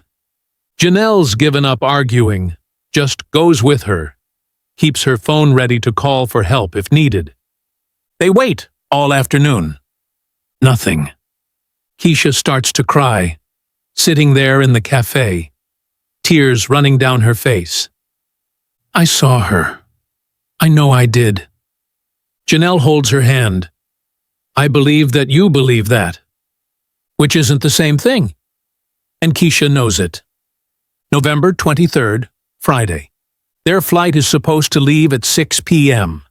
Janelle's given up arguing, just goes with her, keeps her phone ready to call for help if needed. They wait all afternoon. Nothing. Keisha starts to cry, sitting there in the cafe, tears running down her face. I saw her. I know I did. Janelle holds her hand. I believe that you believe that, which isn't the same thing. And Keisha knows it. November 23rd, Friday. Their flight is supposed to leave at 6 p.m.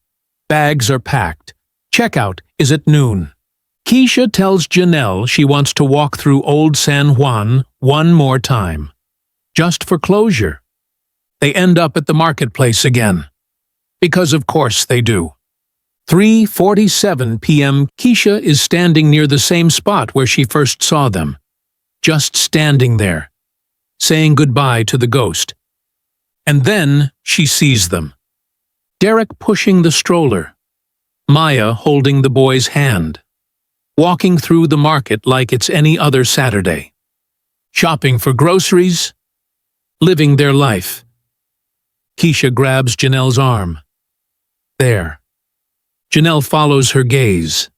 Bags are packed. Checkout is at noon. Keisha tells Janelle she wants to walk through Old San Juan one more time, just for closure. They end up at the marketplace again. Because of course they do. 3:47 p.m. Keisha is standing near the same spot where she first saw them. Just standing there, saying goodbye to the ghost. And then she sees them. Derek pushing the stroller. Maya holding the boy's hand. Walking through the market like it's any other Saturday. Shopping for groceries. Living their life. Keisha grabs Janelle's arm. There. Janelle follows her gaze.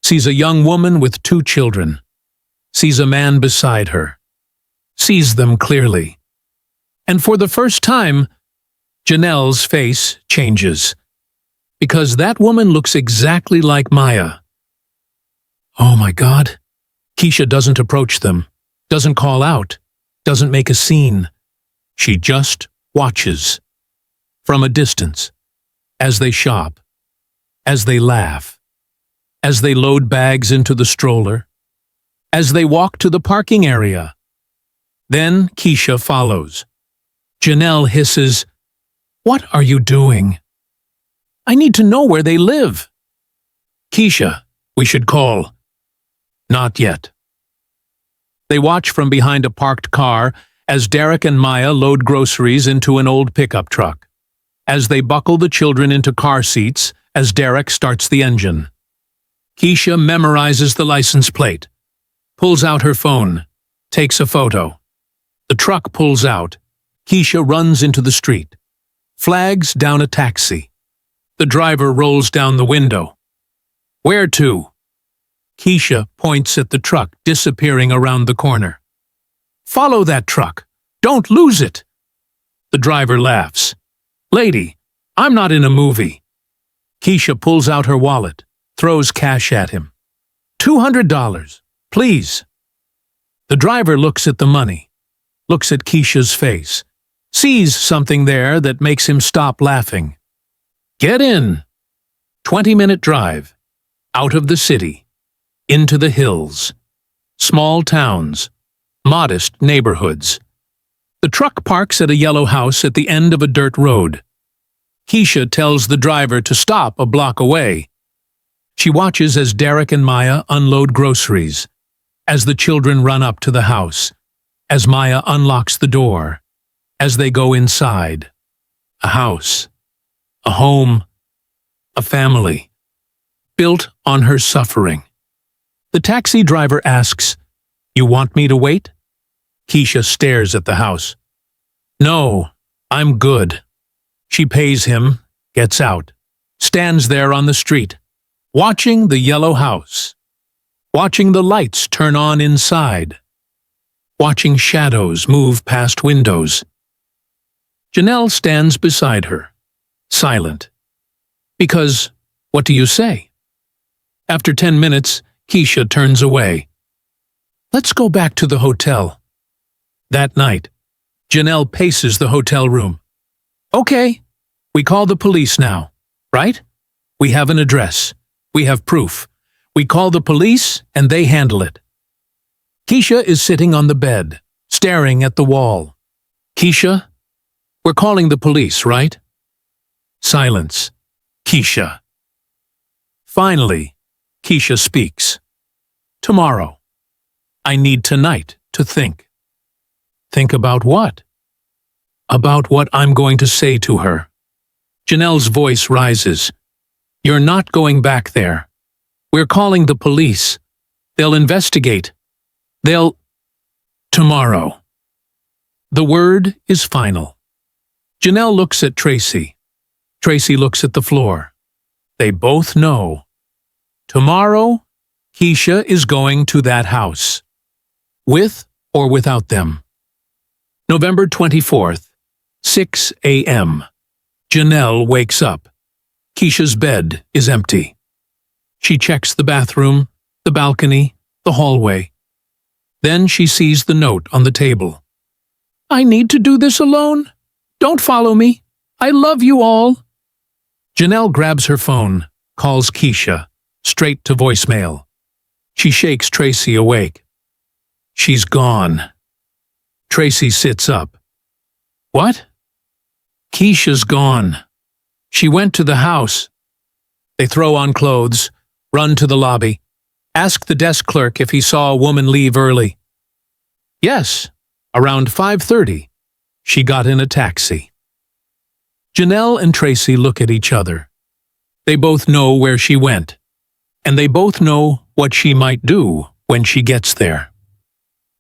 Sees a young woman with 2 children. Sees a man beside her. Sees them clearly. And for the first time, Janelle's face changes. Because that woman looks exactly like Maya. Oh my God. Keisha doesn't approach them, doesn't call out, doesn't make a scene. She just watches. From a distance. As they shop. As they laugh. As they load bags into the stroller. As they walk to the parking area. Then Keisha follows. Janelle hisses, "What are you doing? I need to know where they live." Keisha, we should call. Not yet. They watch from behind a parked car as Derek and Maya load groceries into an old pickup truck. As they buckle the children into car seats as Derek starts the engine. Keisha memorizes the license plate. Pulls out her phone. Takes a photo. The truck pulls out. Keisha runs into the street. Flags down a taxi. The driver rolls down the window. Where to? Keisha points at the truck disappearing around the corner. Follow that truck. Don't lose it. The driver laughs. Lady, I'm not in a movie. Keisha pulls out her wallet, throws cash at him. $200, please. The driver looks at the money, looks at Keisha's face, sees something there that makes him stop laughing. Get in. 20-minute drive. Out of the city. Into the hills. Small towns. Modest neighborhoods. The truck parks at a yellow house at the end of a dirt road. Keisha tells the driver to stop a block away. She watches as Derek and Maya unload groceries, as the children run up to the house, as Maya unlocks the door, as they go inside. A house, a home, a family, built on her suffering. The taxi driver asks, "You want me to wait?" Keisha stares at the house. "No, I'm good." She pays him, gets out, stands there on the street, watching the yellow house, watching the lights turn on inside, watching shadows move past windows. Janelle stands beside her, silent. Because, what do you say? After 10 minutes, Keisha turns away. Let's go back to the hotel. That night, Janelle paces the hotel room. Okay, we call the police now, right? We have an address. We have proof. We call the police and they handle it. Keisha is sitting on the bed, staring at the wall. Keisha, we're calling the police, right? Silence. Keisha. Finally, Keisha speaks. Tomorrow. I need tonight to think. Think about what? About what I'm going to say to her. Janelle's voice rises. You're not going back there. We're calling the police. They'll investigate. Tomorrow. The word is final. Janelle looks at Tracy. Tracy looks at the floor. They both know. Tomorrow, Keisha is going to that house. With or without them. November 24th, 6 a.m. Janelle wakes up. Keisha's bed is empty. She checks the bathroom, the balcony, the hallway. Then she sees the note on the table. I need to do this alone. Don't follow me. I love you all. Janelle grabs her phone, calls Keisha, straight to voicemail. She shakes Tracy awake. She's gone. Tracy sits up. What? Keisha's gone. She went to the house. They throw on clothes, run to the lobby, ask the desk clerk if he saw a woman leave early. Yes, around 5:30, she got in a taxi. Janelle and Tracy look at each other. They both know where she went, and they both know what she might do when she gets there.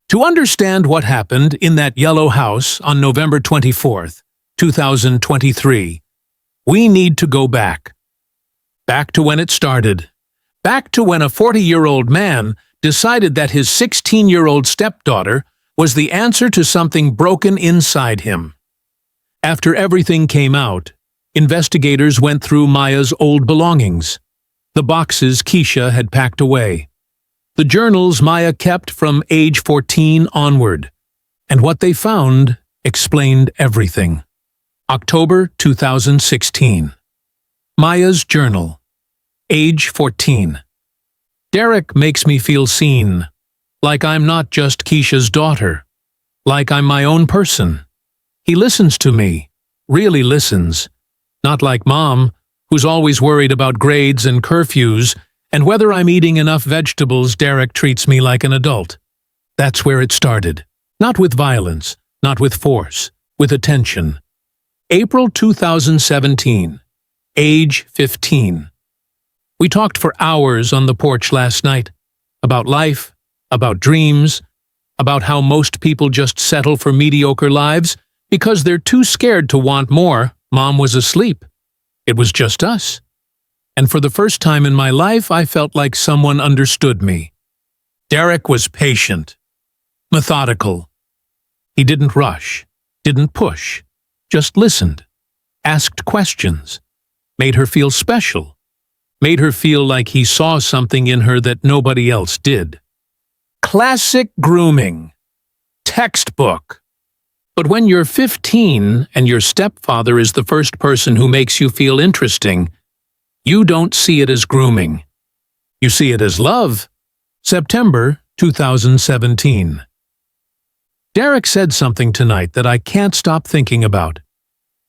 To understand what happened in that yellow house on November 24th, 2023, we need to go back. Back to when it started. Back to when a 40-year-old man decided that his 16-year-old stepdaughter was the answer to something broken inside him. After everything came out, investigators went through Maya's old belongings, the boxes Keisha had packed away, the journals Maya kept from age 14 onward, and what they found explained everything. October 2016. Maya's journal. Age 14. Derek makes me feel seen, like I'm not just Keisha's daughter, like I'm my own person. He listens to me, really listens, not like Mom, who's always worried about grades and curfews, and whether I'm eating enough vegetables. Derek treats me like an adult. That's where it started. Not with violence, not with force, with attention. April 2017. Age 15. We talked for hours on the porch last night, about life, about dreams, about how most people just settle for mediocre lives because they're too scared to want more. Mom was asleep. It was just us. And for the first time in my life, I felt like someone understood me. Derek was patient, methodical. He didn't rush, didn't push, just listened, asked questions, made her feel special, made her feel like he saw something in her that nobody else did. Classic grooming. Textbook. But when you're 15 and your stepfather is the first person who makes you feel interesting, you don't see it as grooming. You see it as love. September 2017. Derek said something tonight that I can't stop thinking about.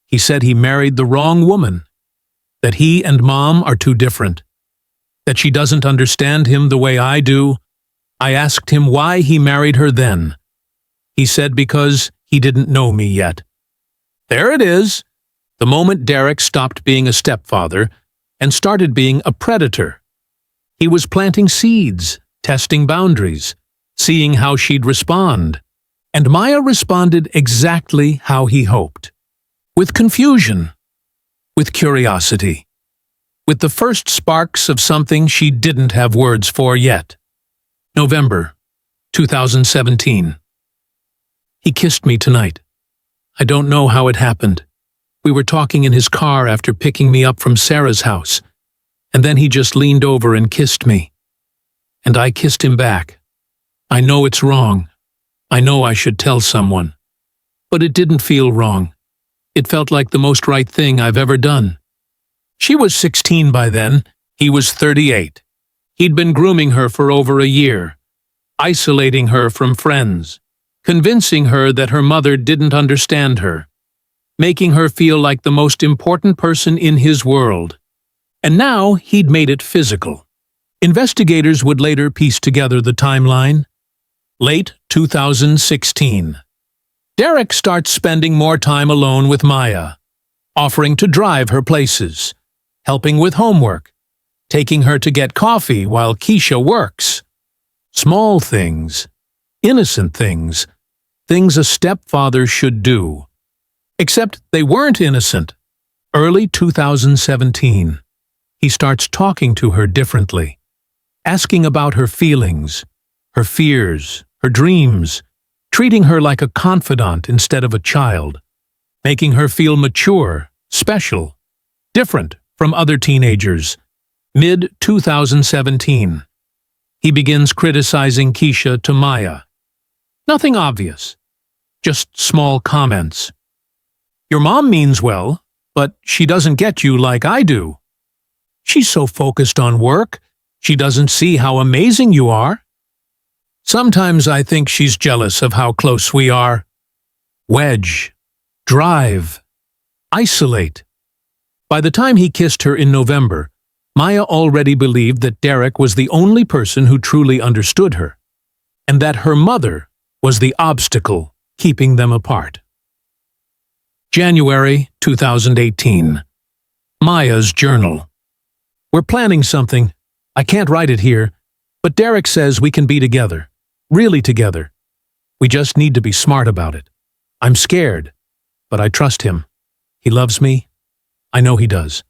He said he married the wrong woman, that he and Mom are too different, that she doesn't understand him the way I do. I asked him why he married her then. He said because he didn't know me yet. There it is, the moment Derek stopped being a stepfather and started being a predator. He was planting seeds, testing boundaries, seeing how she'd respond. And Maya responded exactly how he hoped. With confusion, with curiosity, with the first sparks of something she didn't have words for yet. November 2017. He kissed me tonight. I don't know how it happened. We were talking in his car after picking me up from Sarah's house, and then he just leaned over and kissed me. And I kissed him back. I know it's wrong. I know I should tell someone. But it didn't feel wrong. It felt like the most right thing I've ever done. She was 16 by then. He was 38. He'd been grooming her for over a year, isolating her from friends, convincing her that her mother didn't understand her, making her feel like the most important person in his world. And now he'd made it physical. Investigators would later piece together the timeline. Late 2016. Derek starts spending more time alone with Maya, offering to drive her places, helping with homework, taking her to get coffee while Keisha works. Small things, innocent things, things a stepfather should do. Except they weren't innocent. Early 2017. He starts talking to her differently, asking about her feelings, her fears, her dreams, treating her like a confidant instead of a child, making her feel mature, special, different from other teenagers. Mid-2017. He begins criticizing Keisha to Maya. Nothing obvious, just small comments. Your mom means well, but she doesn't get you like I do. She's so focused on work, she doesn't see how amazing you are. Sometimes I think she's jealous of how close we are. Wedge, drive, isolate. By the time he kissed her in November, Maya already believed that Derek was the only person who truly understood her, and that her mother was the obstacle keeping them apart. January 2018. Maya's journal. We're planning something. I can't write it here, but Derek says we can be together. Really together. We just need to be smart about it. I'm scared, but I trust him. He loves me. I know he does.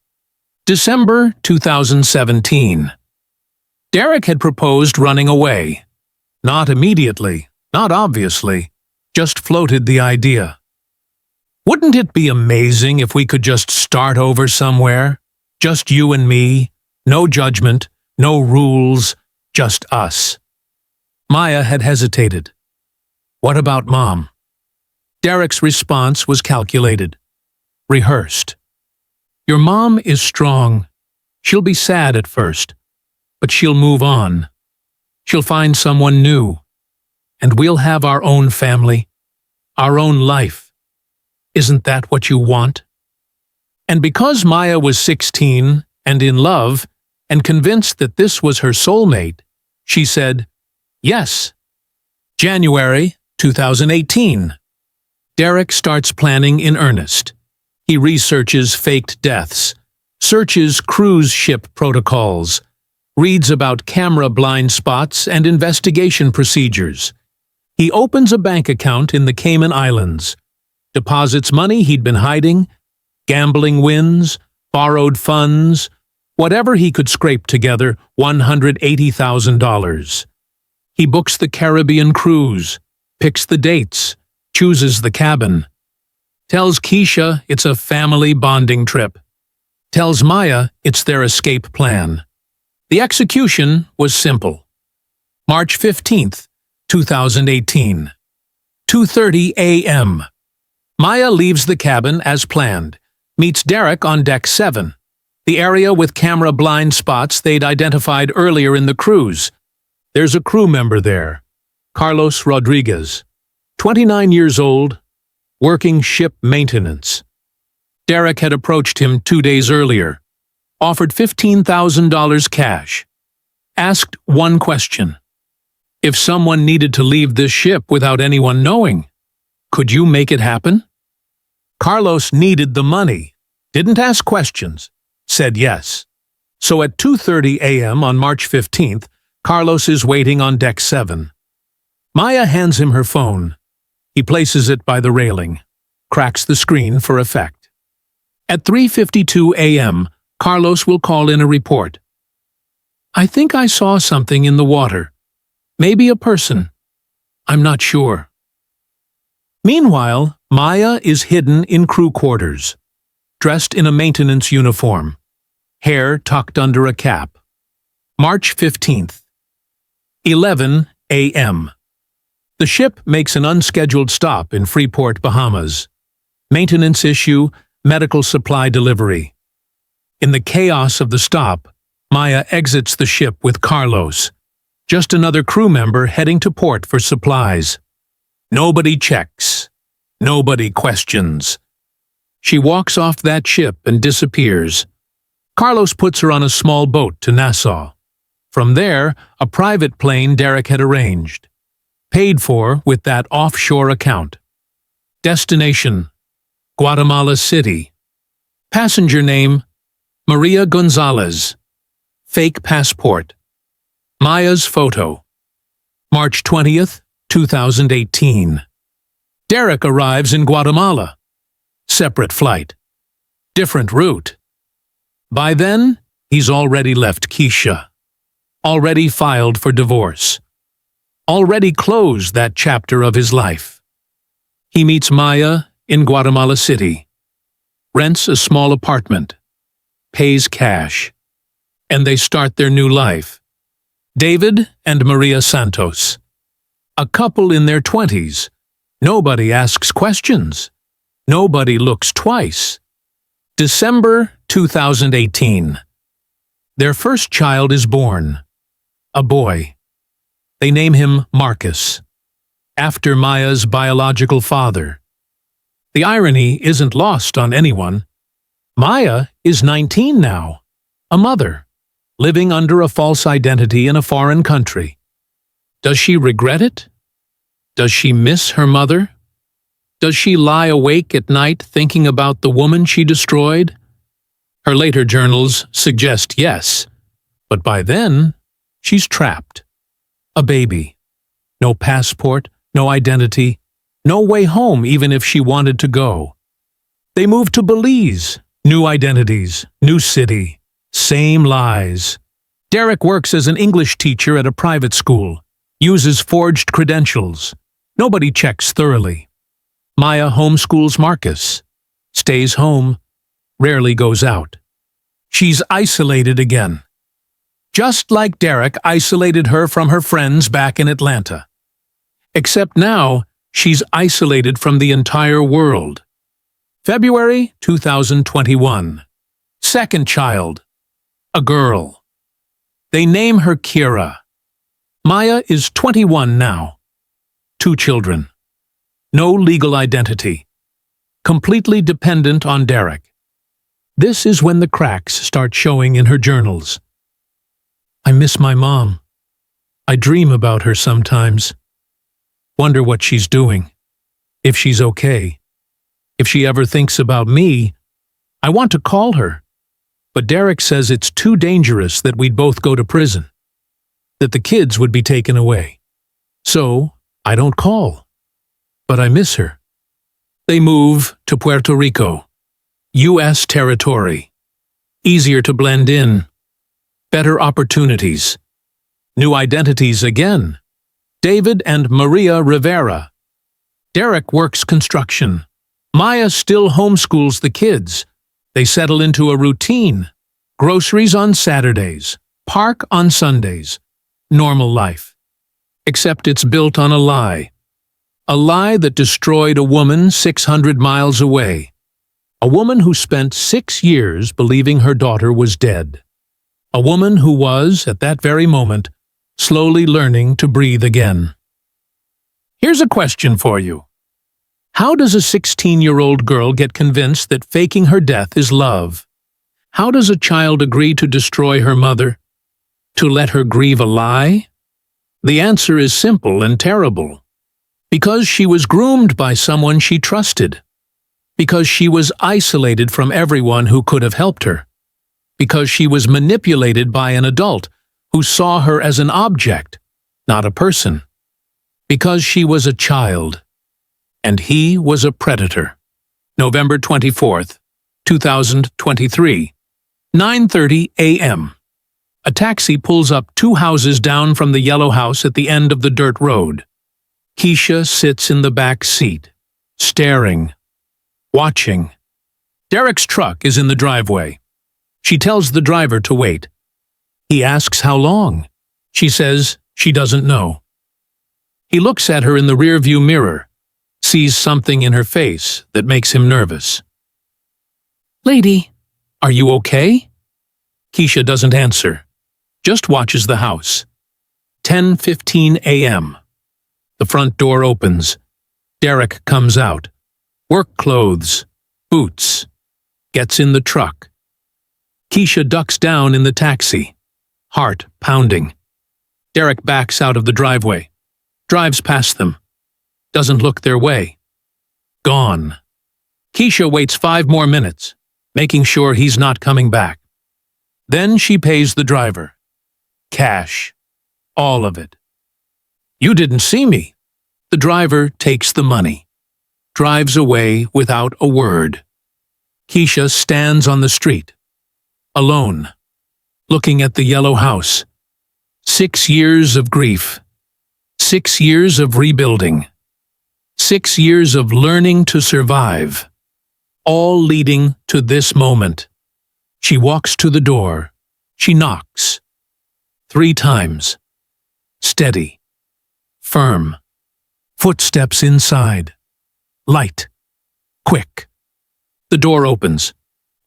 December 2017. Derek had proposed running away. Not immediately, not obviously, just floated the idea. Wouldn't it be amazing if we could just start over somewhere? Just you and me, no judgment, no rules, just us. Maya had hesitated. What about Mom? Derek's response was calculated, rehearsed. Your mom is strong. She'll be sad at first, but she'll move on. She'll find someone new, and we'll have our own family, our own life. Isn't that what you want? And because Maya was 16 and in love and convinced that this was her soulmate, she said, yes. January 2018. Derek starts planning in earnest. He researches faked deaths, searches cruise ship protocols, reads about camera blind spots and investigation procedures. He opens a bank account in the Cayman Islands, deposits money he'd been hiding, gambling wins, borrowed funds, whatever he could scrape together, $180,000. He books the Caribbean cruise, picks the dates, chooses the cabin. Tells Keisha it's a family bonding trip. Tells Maya it's their escape plan. The execution was simple. March 15th, 2018. 2:30 a.m. Maya leaves the cabin as planned, meets Derek on deck 7, the area with camera blind spots they'd identified earlier in the cruise. There's a crew member there, Carlos Rodriguez, 29 years old, working ship maintenance. Derek had approached him 2 days earlier, offered $15,000 cash, asked one question. If someone needed to leave this ship without anyone knowing, could you make it happen? Carlos needed the money, didn't ask questions, said yes. So at 2:30 a.m. on March 15th, Carlos is waiting on deck 7. Maya hands him her phone. He places it by the railing, cracks the screen for effect. At 3:52 a.m., Carlos will call in a report. I think I saw something in the water. Maybe a person. I'm not sure. Meanwhile, Maya is hidden in crew quarters, dressed in a maintenance uniform. hair tucked under a cap. March 15th, 11 a.m. The ship makes an unscheduled stop in Freeport, Bahamas. Maintenance issue, medical supply delivery. In the chaos of the stop, Maya exits the ship with Carlos, just another crew member heading to port for supplies. Nobody checks. Nobody questions. She walks off that ship and disappears. Carlos puts her on a small boat to Nassau. From there, a private plane Derek had arranged. Paid for with that offshore account. Destination: Guatemala City. Passenger name: Maria Gonzalez. Fake passport. Maya's photo. March 20th, 2018. Derek arrives in Guatemala. Separate flight. Different route. By then, he's already left Keisha. Already filed for divorce. Already closed that chapter of his life. He meets Maya in Guatemala City. Rents a small apartment. Pays cash. And they start their new life. David and Maria Santos. A couple in their 20s. Nobody asks questions. Nobody looks twice. December 2018. Their first child is born. A boy. They name him Marcus, after Maya's biological father. The irony isn't lost on anyone. Maya is 19 now, a mother, living under a false identity in a foreign country. Does she regret it? Does she miss her mother? Does she lie awake at night thinking about the woman she destroyed? Her later journals suggest yes, but by then, she's trapped. A baby. No passport, no identity, no way home even if she wanted to go. They move to Belize. New identities, new city, same lies. Derek works as an English teacher at a private school, uses forged credentials. Nobody checks thoroughly. Maya homeschools Marcus, stays home, rarely goes out. She's isolated again. Just like Derek isolated her from her friends back in Atlanta. Except now, she's isolated from the entire world. February 2021. Second child. A girl. They name her Kira. Maya is 21 now. 2 children. No legal identity. Completely dependent on Derek. This is when the cracks start showing in her journals. I miss my mom. I dream about her sometimes. Wonder what she's doing. If she's okay. If she ever thinks about me, I want to call her. But Derek says it's too dangerous that we'd both go to prison. That the kids would be taken away. So, I don't call. But I miss her. They move to Puerto Rico. U.S. territory. Easier to blend in. Better opportunities. New identities again. David and Maria Rivera. Derek works construction. Maya still homeschools the kids. They settle into a routine. Groceries on Saturdays. Park on Sundays. Normal life. Except it's built on a lie. A lie that destroyed a woman 600 miles away. A woman who spent 6 years believing her daughter was dead. A woman who was, at that very moment, slowly learning to breathe again. Here's a question for you. How does a 16-year-old girl get convinced that faking her death is love? How does a child agree to destroy her mother? To let her grieve a lie? The answer is simple and terrible. Because she was groomed by someone she trusted. Because she was isolated from everyone who could have helped her. Because she was manipulated by an adult who saw her as an object, not a person. Because she was a child. And he was a predator. November 24th, 2023, 9:30 a.m. A taxi pulls up 2 houses down from the yellow house at the end of the dirt road. Keisha sits in the back seat, staring, watching. Derek's truck is in the driveway. She tells the driver to wait. He asks how long. She says she doesn't know. He looks at her in the rearview mirror, sees something in her face that makes him nervous. "Lady, are you okay?" Keisha doesn't answer, just watches the house. 10:15 a.m. The front door opens. Derek comes out. Work clothes, boots. Gets in the truck. Keisha ducks down in the taxi, heart pounding. Derek backs out of the driveway, drives past them, doesn't look their way. Gone. Keisha waits 5 more minutes, making sure he's not coming back. Then she pays the driver. Cash. All of it. "You didn't see me." The driver takes the money, drives away without a word. Keisha stands on the street, alone, looking at the yellow house. 6 years of grief. 6 years of rebuilding. 6 years of learning to survive. All leading to this moment. She walks to the door. She knocks. 3 times. Steady. Firm. Footsteps inside. Light. Quick. The door opens.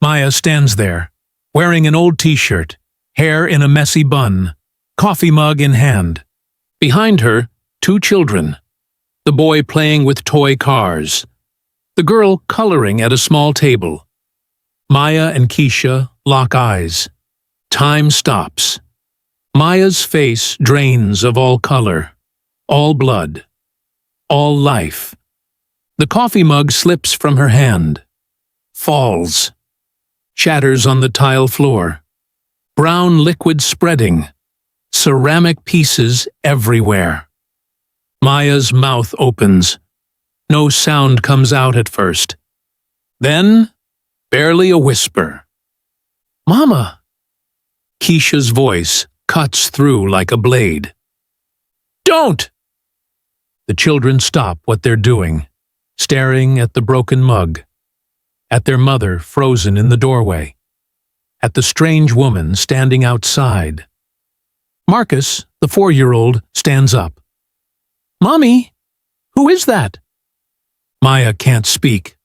Maya stands there, wearing an old t-shirt, hair in a messy bun, coffee mug in hand. Behind her, 2 children. The boy playing with toy cars. The girl coloring at a small table. Maya and Keisha lock eyes. Time stops. Maya's face drains of all color, all blood, all life. The coffee mug slips from her hand, falls, shatters on the tile floor. Brown liquid spreading, ceramic pieces everywhere. Maya's mouth opens. No sound comes out at first. Then, barely a whisper. "Mama!" Keisha's voice cuts through like a blade. "Don't!" The children stop what they're doing, staring at the broken mug, at their mother frozen in the doorway, at the strange woman standing outside. Marcus, the 4-year-old, stands up. "Mommy, who is that?" Maya can't speak,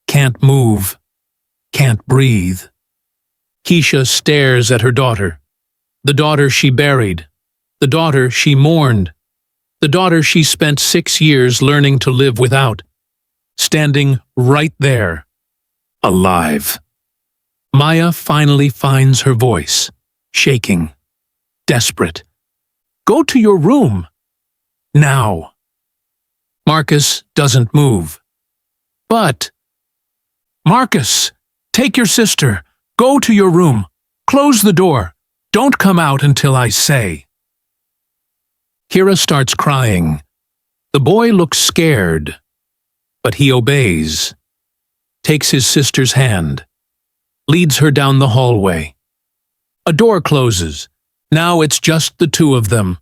can't move, can't breathe. Keisha stares at her daughter, the daughter she buried, the daughter she mourned, the daughter she spent 6 years learning to live without, standing right there, alive. Maya finally finds her voice, shaking, desperate. "Go to your room. Now." Marcus doesn't move. "But..." "Marcus, take your sister. Go to your room. Close the door. Don't come out until I say." Kira starts crying. The boy looks scared, but he obeys. Takes his sister's hand. Leads her down the hallway. A door closes. Now it's just the 2 of them.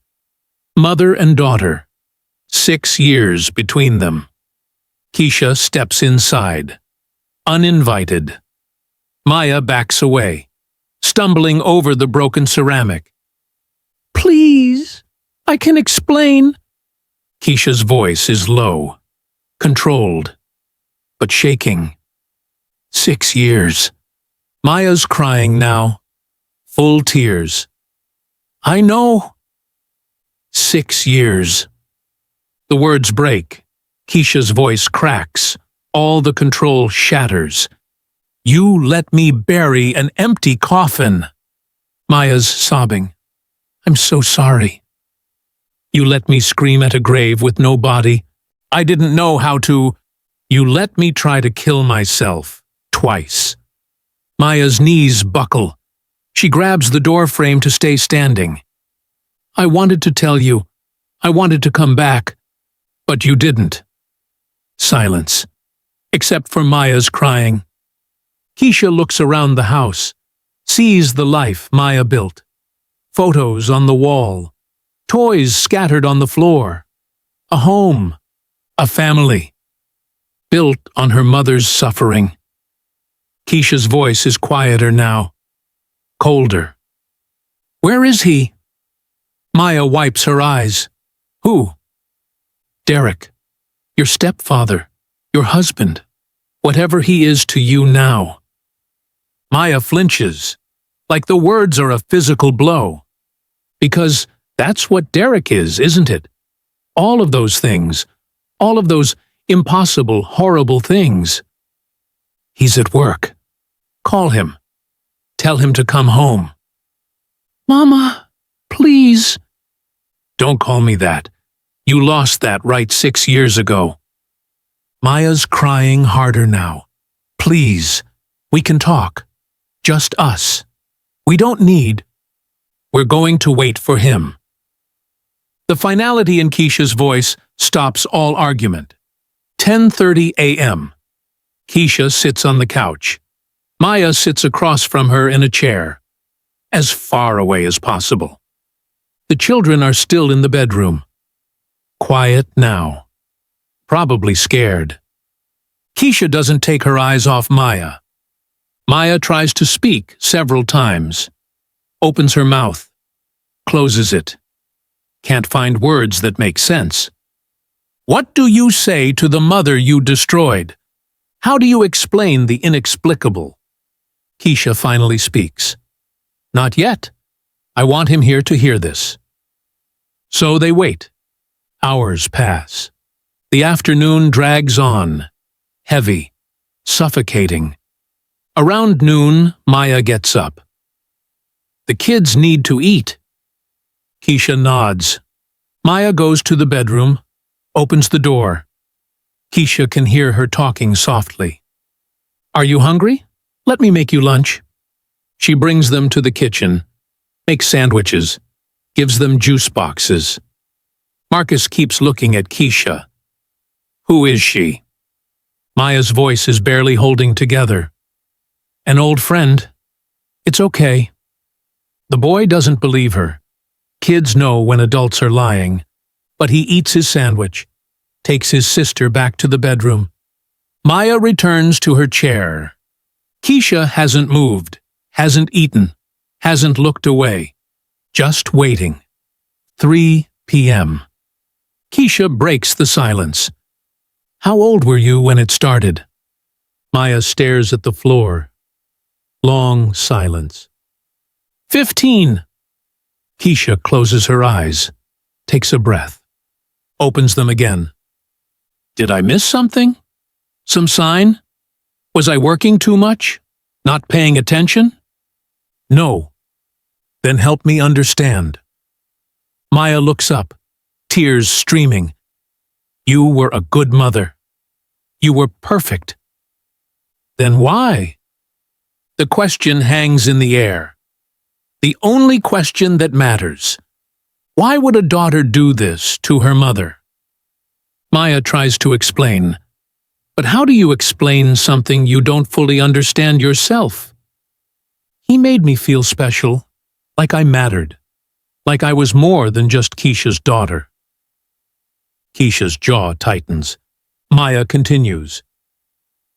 Mother and daughter. 6 years between them. Keisha steps inside. Uninvited. Maya backs away, stumbling over the broken ceramic. "Please, I can explain." Keisha's voice is low, controlled, but shaking. 6 years. Maya's crying now, full tears. "I know." 6 years. The words break. Keisha's voice cracks. All the control shatters. "You let me bury an empty coffin." Maya's sobbing. "I'm so sorry. You let me scream at a grave with no body. I didn't know how to. You let me try to kill myself. Twice." Maya's knees buckle. She grabs the door frame to stay standing. "I wanted to tell you. I wanted to come back. But you didn't." Silence. Except for Maya's crying. Keisha looks around the house, sees the life Maya built. Photos on the wall, toys scattered on the floor. A home, a family, built on her mother's suffering. Keisha's voice is quieter now, colder. Where is he? Maya wipes her eyes. Who? Derek. Your stepfather. Your husband. Whatever he is to you now. Maya flinches, like the words are a physical blow. Because that's what Derek is, isn't it? All of those things. All of those impossible, horrible things. He's at work. Call him. Tell him to come home. Mama, please. Don't call me that. You lost that right 6 years ago. Maya's crying harder now. Please, we can talk. Just us. We don't need. We're going to wait for him. The finality in Keisha's voice stops all argument. 10:30 a.m. Keisha sits on the couch. Maya sits across from her in a chair, as far away as possible. The children are still in the bedroom. Quiet now. Probably scared. Keisha doesn't take her eyes off Maya. Maya tries to speak several times. Opens her mouth. Closes it. Can't find words that make sense. What do you say to the mother you destroyed? How do you explain the inexplicable? Keisha finally speaks. Not yet. I want him here to hear this. So they wait. Hours pass. The afternoon drags on. Heavy. Suffocating. Around noon, Maya gets up. The kids need to eat. Keisha nods. Maya goes to the bedroom, opens the door. Keisha can hear her talking softly. Are you hungry? Let me make you lunch. She brings them to the kitchen, makes sandwiches, gives them juice boxes. Marcus keeps looking at Keisha. Who is she? Maya's voice is barely holding together. An old friend. It's okay. The boy doesn't believe her. Kids know when adults are lying. But he eats his sandwich, takes his sister back to the bedroom. Maya returns to her chair. Keisha hasn't moved, hasn't eaten, hasn't looked away. Just waiting. 3 p.m. Keisha breaks the silence. How old were you when it started? Maya stares at the floor. Long silence. 15. Keisha closes her eyes, takes a breath, opens them again. Did I miss something? Some sign? Was I working too much? Not paying attention? No. Then help me understand. Maya looks up, tears streaming. You were a good mother. You were perfect. Then why? The question hangs in the air. The only question that matters. Why would a daughter do this to her mother? Maya tries to explain. But how do you explain something you don't fully understand yourself? He made me feel special, like I mattered, like I was more than just Keisha's daughter. Keisha's jaw tightens. Maya continues.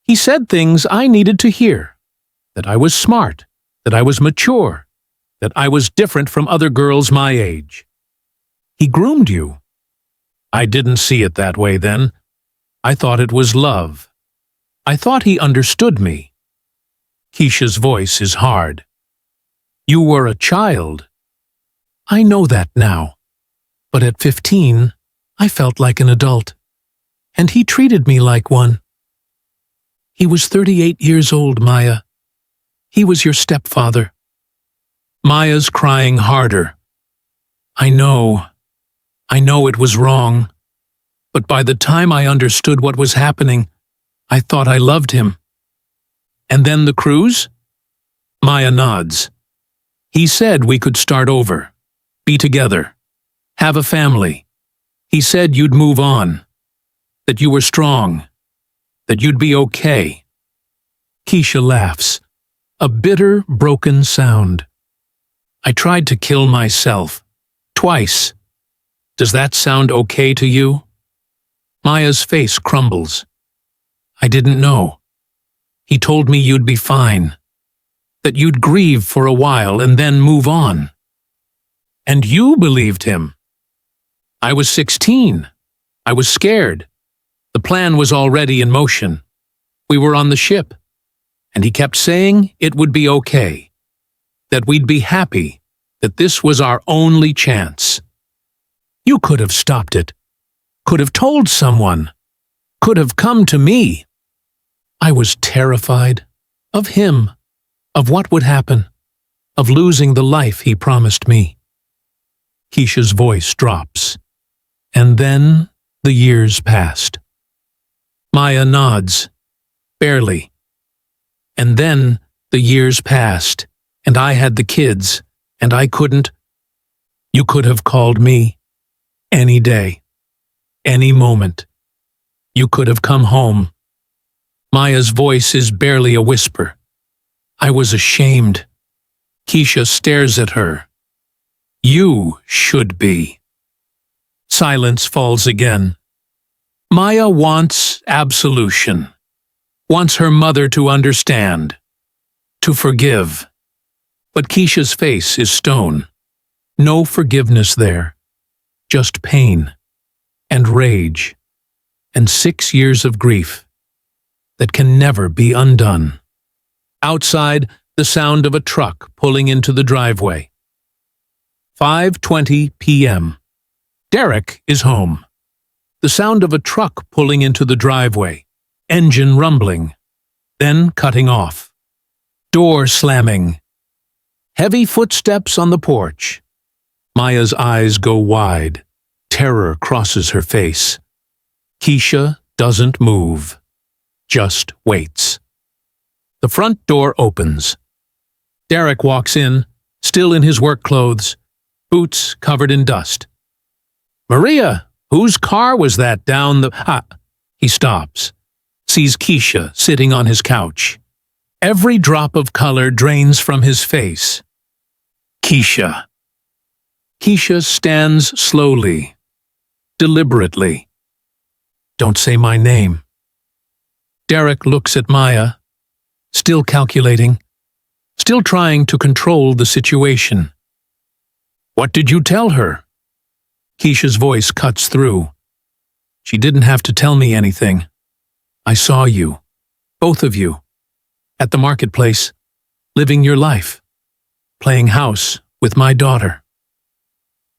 He said things I needed to hear. That I was smart, that I was mature, that I was different from other girls my age. He groomed you. I didn't see it that way then. I thought it was love. I thought he understood me. Keisha's voice is hard. You were a child. I know that now. But at 15, I felt like an adult. And he treated me like one. He was 38 years old, Maya. He was your stepfather. Maya's crying harder. I know it was wrong. But by the time I understood what was happening, I thought I loved him. And then the cruise? Maya nods. He said we could start over, be together, have a family. He said you'd move on, that you were strong, that you'd be okay. Keisha laughs, a bitter, broken sound. I tried to kill myself, twice. Does that sound okay to you? Maya's face crumbles. I didn't know. He told me you'd be fine. that you'd grieve for a while and then move on. And you believed him. I was 16. I was scared. The plan was already in motion. We were on the ship, and he kept saying it would be okay, that we'd be happy, that this was our only chance. You could have stopped it, could have told someone, could have come to me. I was terrified of him, of what would happen, of losing the life he promised me. Keisha's voice drops, and then the years passed. Maya nods, barely. And then the years passed, and I had the kids, and I couldn't. You could have called me any day, any moment. You could have come home. Maya's voice is barely a whisper. I was ashamed. Keisha stares at her. You should be. Silence falls again. Maya wants absolution, wants her mother to understand, to forgive. But Keisha's face is stone. No forgiveness there, just pain and rage and 6 years of grief that can never be undone. Outside, the sound of a truck pulling into the driveway. 5:20 p.m. Derek is home. The sound of a truck pulling into the driveway, engine rumbling, then cutting off. Door slamming. Heavy footsteps on the porch. Maya's eyes go wide. Terror crosses her face. Keisha doesn't move, just waits. The front door opens. Derek walks in, still in his work clothes, boots covered in dust. Maria, whose car was that down the... He stops, sees Keisha sitting on his couch. Every drop of color drains from his face. Keisha. Keisha stands slowly, deliberately. Don't say my name. Derek looks at Maya, still calculating, still trying to control the situation. What did you tell her? Keisha's voice cuts through. She didn't have to tell me anything. I saw you, both of you, at the marketplace, living your life, playing house with my daughter.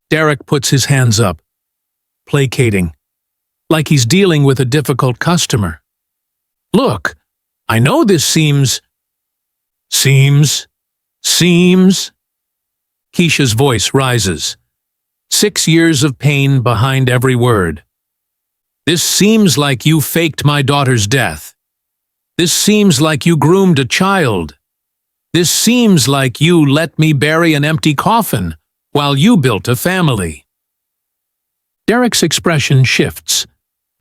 Derek puts his hands up, placating, like he's dealing with a difficult customer. Look, I know this seems... Seems? Keisha's voice rises. 6 years of pain behind every word. This seems like you faked my daughter's death. This seems like you groomed a child. This seems like you let me bury an empty coffin while you built a family. Derek's expression shifts.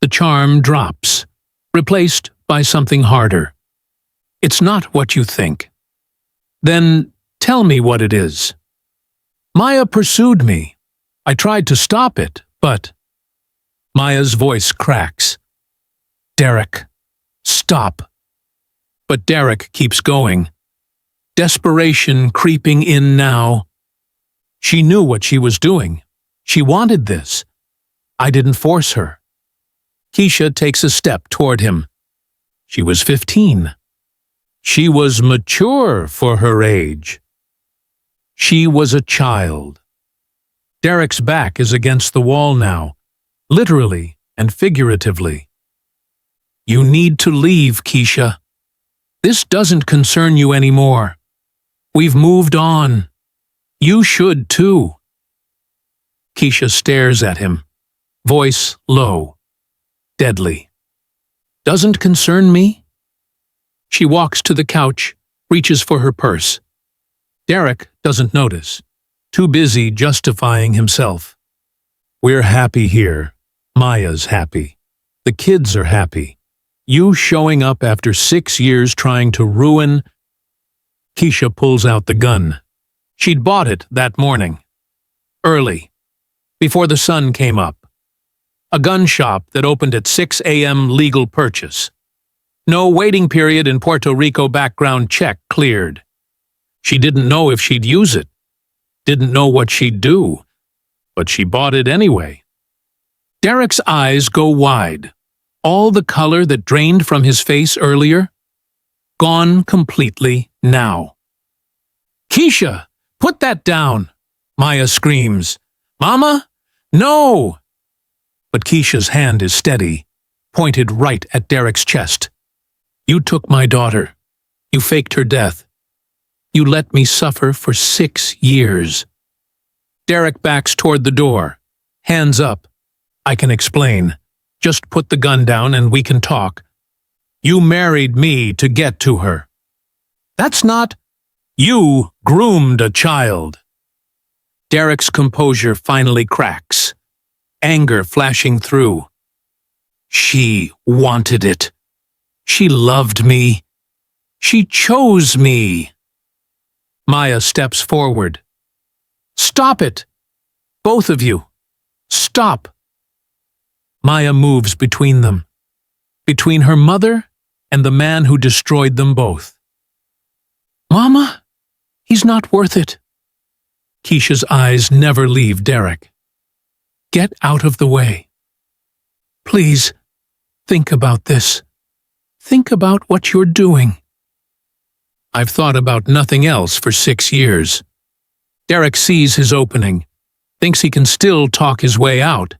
The charm drops, replaced by something harder. It's not what you think. Then tell me what it is. Maya pursued me. I tried to stop it, but... Maya's voice cracks. Derek, stop. But Derek keeps going. Desperation creeping in now. She knew what she was doing. She wanted this. I didn't force her. Keisha takes a step toward him. She was 15. She was mature for her age. She was a child. Derek's back is against the wall now, literally and figuratively. You need to leave, Keisha. This doesn't concern you anymore. We've moved on. You should too. Keisha stares at him, voice low, deadly. Doesn't concern me? She walks to the couch, reaches for her purse. Derek doesn't notice, too busy justifying himself. We're happy here. Maya's happy. The kids are happy. You showing up after 6 years trying to ruin... Keisha pulls out the gun. She'd bought it that morning. Early. Before the sun came up. A gun shop that opened at 6 a.m. legal purchase. No waiting period in Puerto Rico background check cleared. She didn't know if she'd use it, didn't know what she'd do, but she bought it anyway. Derek's eyes go wide. All the color that drained from his face earlier, gone completely now. "Keisha, put that down!" Maya screams. "Mama, no!" But Keisha's hand is steady, pointed right at Derek's chest. "You took my daughter. You faked her death. You let me suffer for 6 years. Derek backs toward the door, hands up. "I can explain. Just put the gun down and we can talk. You married me to get to her. That's not... You groomed a child." Derek's composure finally cracks, anger flashing through. "She wanted it. She loved me. She chose me." Maya steps forward. "Stop it! Both of you! Stop!" Maya moves between them, between her mother and the man who destroyed them both. "Mama, he's not worth it." Keisha's eyes never leave Derek. "Get out of the way. Please, think about this. Think about what you're doing." "I've thought about nothing else for 6 years." Derek sees his opening, thinks he can still talk his way out.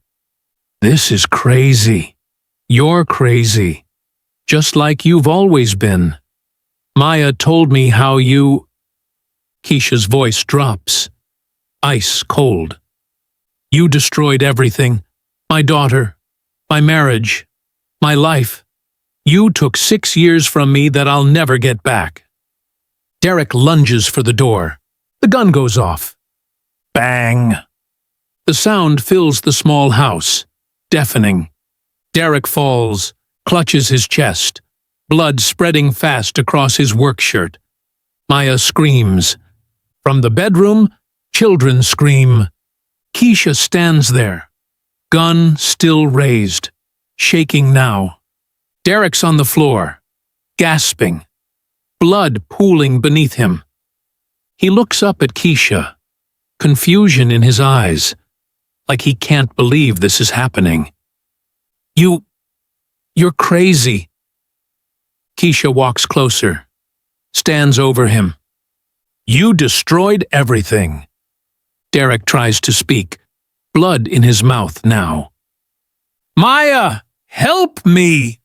"This is crazy. You're crazy. Just like you've always been. Maya told me how you..." Keisha's voice drops, ice cold. "You destroyed everything. My daughter, my marriage, my life. You took 6 years from me that I'll never get back." Derek lunges for the door. The gun goes off. Bang! The sound fills the small house, deafening. Derek falls, clutches his chest, blood spreading fast across his work shirt. Maya screams. From the bedroom, children scream. Keisha stands there, gun still raised, shaking now. Derek's on the floor, gasping, blood pooling beneath him. He looks up at Keisha, confusion in his eyes, like he can't believe this is happening. You're crazy." Keisha walks closer, stands over him. "You destroyed everything." Derek tries to speak, blood in his mouth now. "Maya, help me!"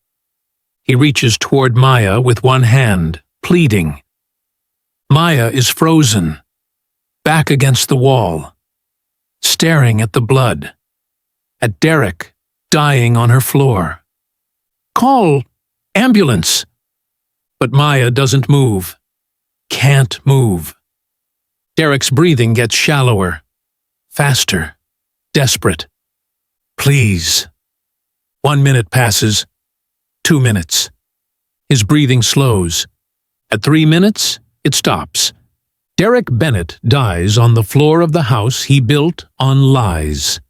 He reaches toward Maya with one hand, pleading. Maya is frozen, back against the wall, staring at the blood, at Derek dying on her floor. "Call ambulance!" But Maya doesn't move, can't move. Derek's breathing gets shallower, faster, desperate. "Please." 1 minute passes, 2 minutes. His breathing slows. At 3 minutes, it stops. Derek Bennett dies on the floor of the house he built on lies.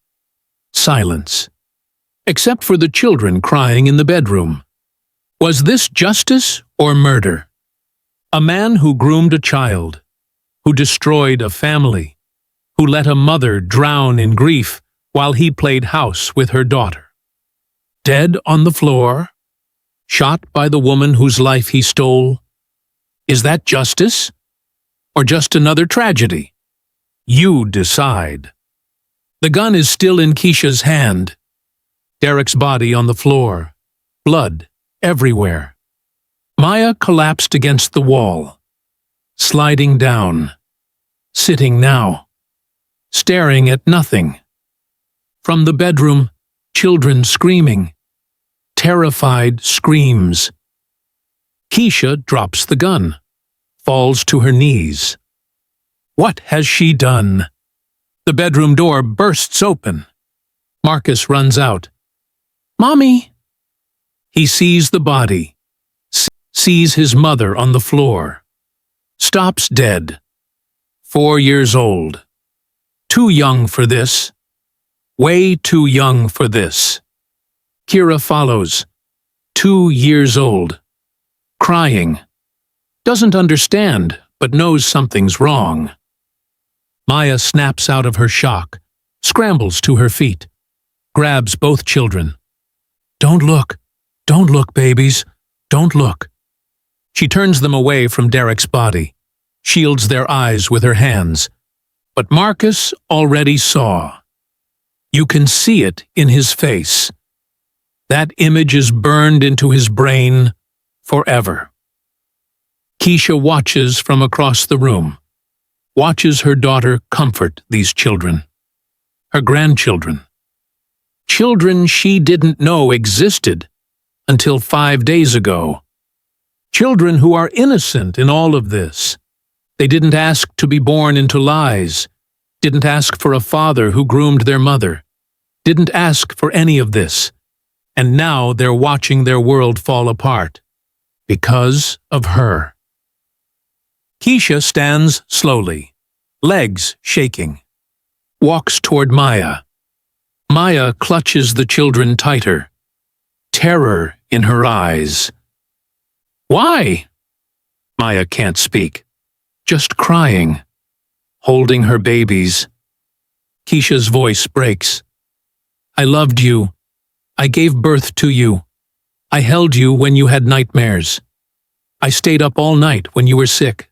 Silence. Except for the children crying in the bedroom. Was this justice or murder? A man who groomed a child, who destroyed a family, who let a mother drown in grief while he played house with her daughter. Dead on the floor, shot by the woman whose life he stole. Is that justice? Or just another tragedy? You decide. The gun is still in Keisha's hand. Derek's body on the floor. Blood everywhere. Maya collapsed against the wall. Sliding down. Sitting now. Staring at nothing. From the bedroom, children screaming. Terrified screams. Keisha drops the gun. Falls to her knees. What has she done? The bedroom door bursts open. Marcus runs out. "Mommy!" He sees the body. Sees his mother on the floor. Stops dead. 4 years old. Too young for this. Way too young for this. Kira follows. 2 years old. Crying. Doesn't understand but knows something's wrong. Maya snaps out of her shock, scrambles to her feet, grabs both children. "Don't look. Don't look, babies. Don't look." She turns them away from Derek's body, shields their eyes with her hands. But Marcus already saw. You can see it in his face. That image is burned into his brain forever. Keisha watches from across the room, watches her daughter comfort these children, her grandchildren, children she didn't know existed until 5 days ago, children who are innocent in all of this. They didn't ask to be born into lies, didn't ask for a father who groomed their mother, didn't ask for any of this, and now they're watching their world fall apart because of her. Keisha stands slowly, legs shaking, walks toward Maya. Maya clutches the children tighter, terror in her eyes. "Why?" Maya can't speak, just crying, holding her babies. Keisha's voice breaks. "I loved you. I gave birth to you. I held you when you had nightmares. I stayed up all night when you were sick.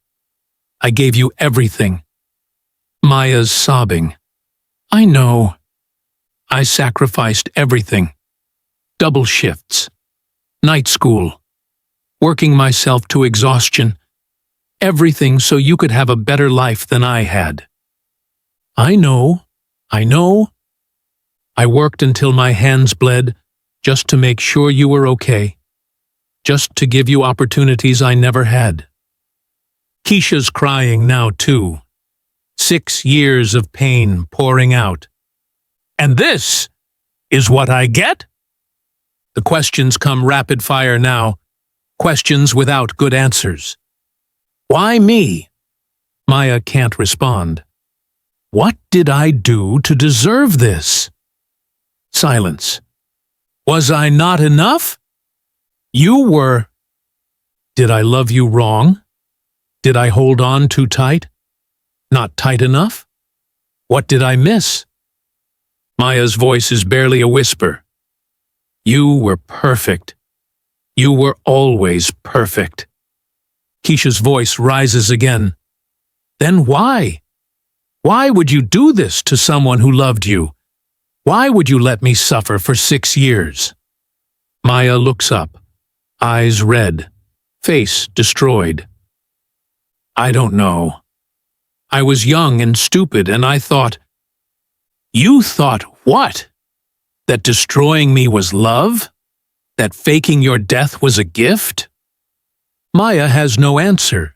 I gave you everything." Maya's sobbing. "I know. I sacrificed everything. Double shifts, night school, working myself to exhaustion, everything so you could have a better life than I had. I know. I worked until my hands bled just to make sure you were okay, just to give you opportunities I never had." Keisha's crying now too. 6 years of pain pouring out. "And this is what I get?" The questions come rapid fire now, questions without good answers. "Why me?" Maya can't respond. "What did I do to deserve this?" Silence. "Was I not enough? You were. Did I love you wrong? Did I hold on too tight? Not tight enough? What did I miss?" Maya's voice is barely a whisper. "You were perfect. You were always perfect." Keisha's voice rises again. "Then why? Why would you do this to someone who loved you? Why would you let me suffer for 6 years?" Maya looks up, eyes red, face destroyed. "I don't know. I was young and stupid, and I thought—" "You thought what? That destroying me was love? That faking your death was a gift?" Maya has no answer,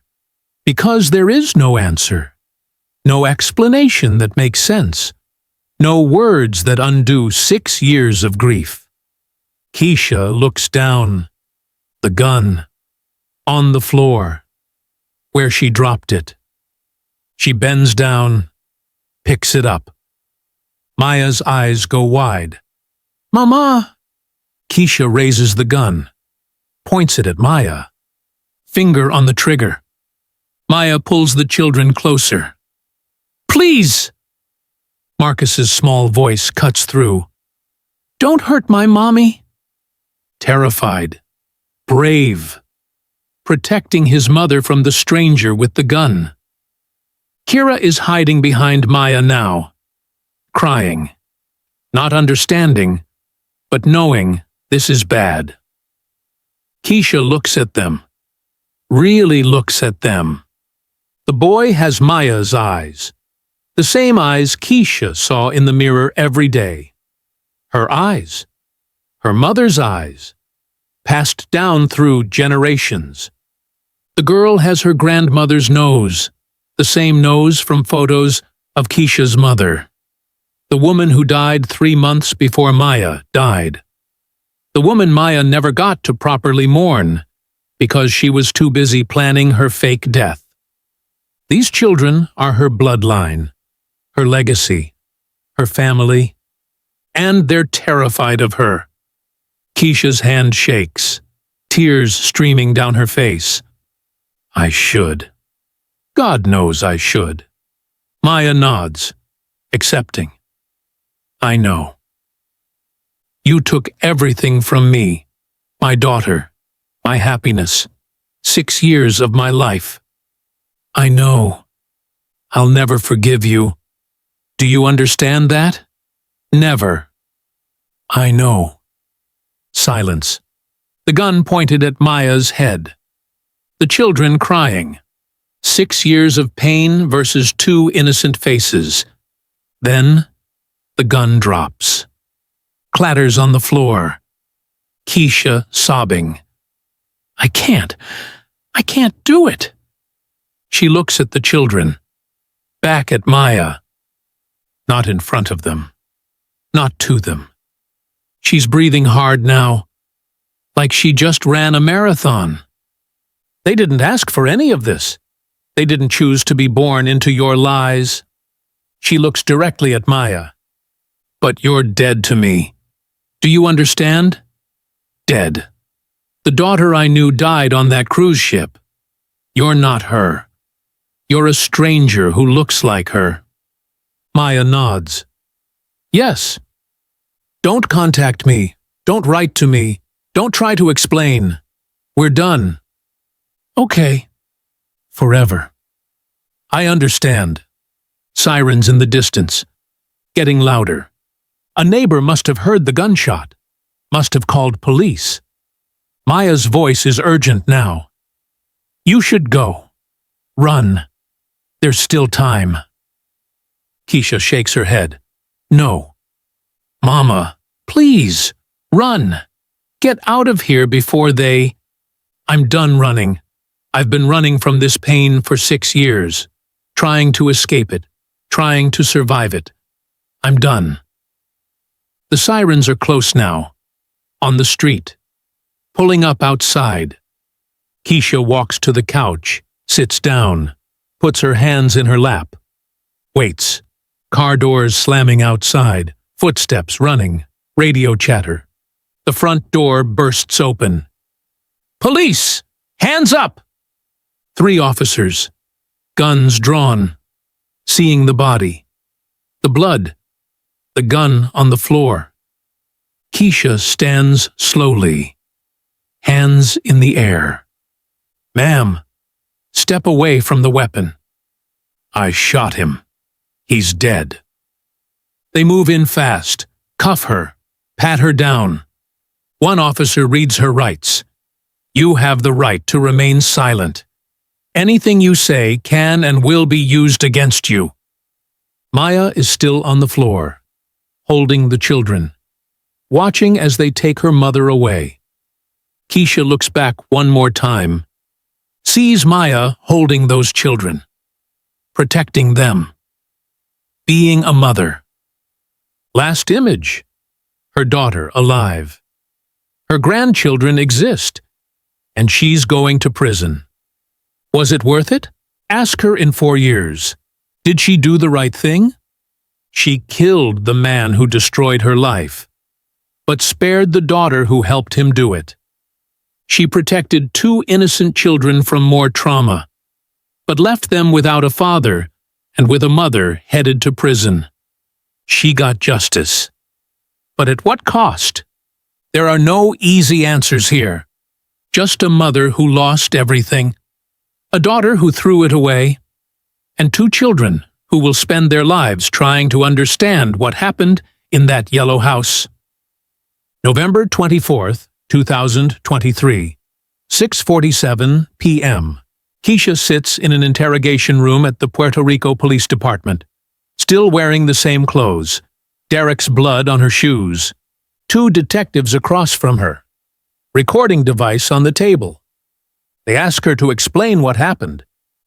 because there is no answer. No explanation that makes sense. No words that undo 6 years of grief. Keisha looks down. The gun. On the floor. Where she dropped it. She bends down, picks it up. Maya's eyes go wide. "Mama!" Keisha raises the gun, points it at Maya. Finger on the trigger. Maya pulls the children closer. "Please!" Marcus's small voice cuts through. "Don't hurt my mommy." Terrified. Brave. Protecting his mother from the stranger with the gun. Kira is hiding behind Maya now, crying. Not understanding, but knowing this is bad. Keisha looks at them. Really looks at them. The boy has Maya's eyes. The same eyes Keisha saw in the mirror every day. Her eyes. Her mother's eyes. Passed down through generations. The girl has her grandmother's nose, the same nose from photos of Keisha's mother. The woman who died 3 months before Maya died. The woman Maya never got to properly mourn, because she was too busy planning her fake death. These children are her bloodline, her legacy, her family, and they're terrified of her. Keisha's hand shakes, tears streaming down her face. I should. God knows I should. Maya nods, accepting. I know. You took everything from me, my daughter, my happiness, 6 years of my life. I know. I'll never forgive you. Do you understand that? Never. I know. Silence. The gun pointed at Maya's head. The children crying. 6 years of pain versus 2 innocent faces. Then, the gun drops. Clatters on the floor. Keisha sobbing. I can't do it. She looks at the children. Back at Maya. Not in front of them. Not to them. She's breathing hard now, like she just ran a marathon. They didn't ask for any of this. They didn't choose to be born into your lies. She looks directly at Maya. But you're dead to me. Do you understand? Dead. The daughter I knew died on that cruise ship. You're not her. You're a stranger who looks like her. Maya nods. Yes. Don't contact me. Don't write to me. Don't try to explain. We're done. Okay. Forever. I understand. Sirens in the distance. Getting louder. A neighbor must have heard the gunshot. Must have called police. Maya's voice is urgent now. You should go. Run. There's still time. Keisha shakes her head. No. Mama, please, run. Get out of here before they... I'm done running. I've been running from this pain for 6 years, trying to escape it, trying to survive it. I'm done. The sirens are close now, on the street, pulling up outside. Keisha walks to the couch, sits down, puts her hands in her lap, waits. Car doors slamming outside, footsteps running, radio chatter. The front door bursts open. Police! Hands up! 3 officers, guns drawn, seeing the body, the blood, the gun on the floor. Keisha stands slowly, hands in the air. Ma'am, step away from the weapon. I shot him. He's dead. They move in fast, cuff her, pat her down. One officer reads her rights. You have the right to remain silent. Anything you say can and will be used against you. Maya is still on the floor, holding the children, watching as they take her mother away. Keisha looks back one more time, sees Maya holding those children, protecting them, being a mother. Last image, her daughter alive. Her grandchildren exist, and she's going to prison. Was it worth it? Ask her in 4 years. Did she do the right thing? She killed the man who destroyed her life, but spared the daughter who helped him do it. She protected 2 innocent children from more trauma, but left them without a father and with a mother headed to prison. She got justice. But at what cost? There are no easy answers here. Just a mother who lost everything, a daughter who threw it away, and 2 children who will spend their lives trying to understand what happened in that yellow house. November 24th, 2023, 6:47 p.m. Keisha sits in an interrogation room at the Puerto Rico Police Department, still wearing the same clothes, Derek's blood on her shoes, 2 detectives across from her, recording device on the table. They ask her to explain what happened,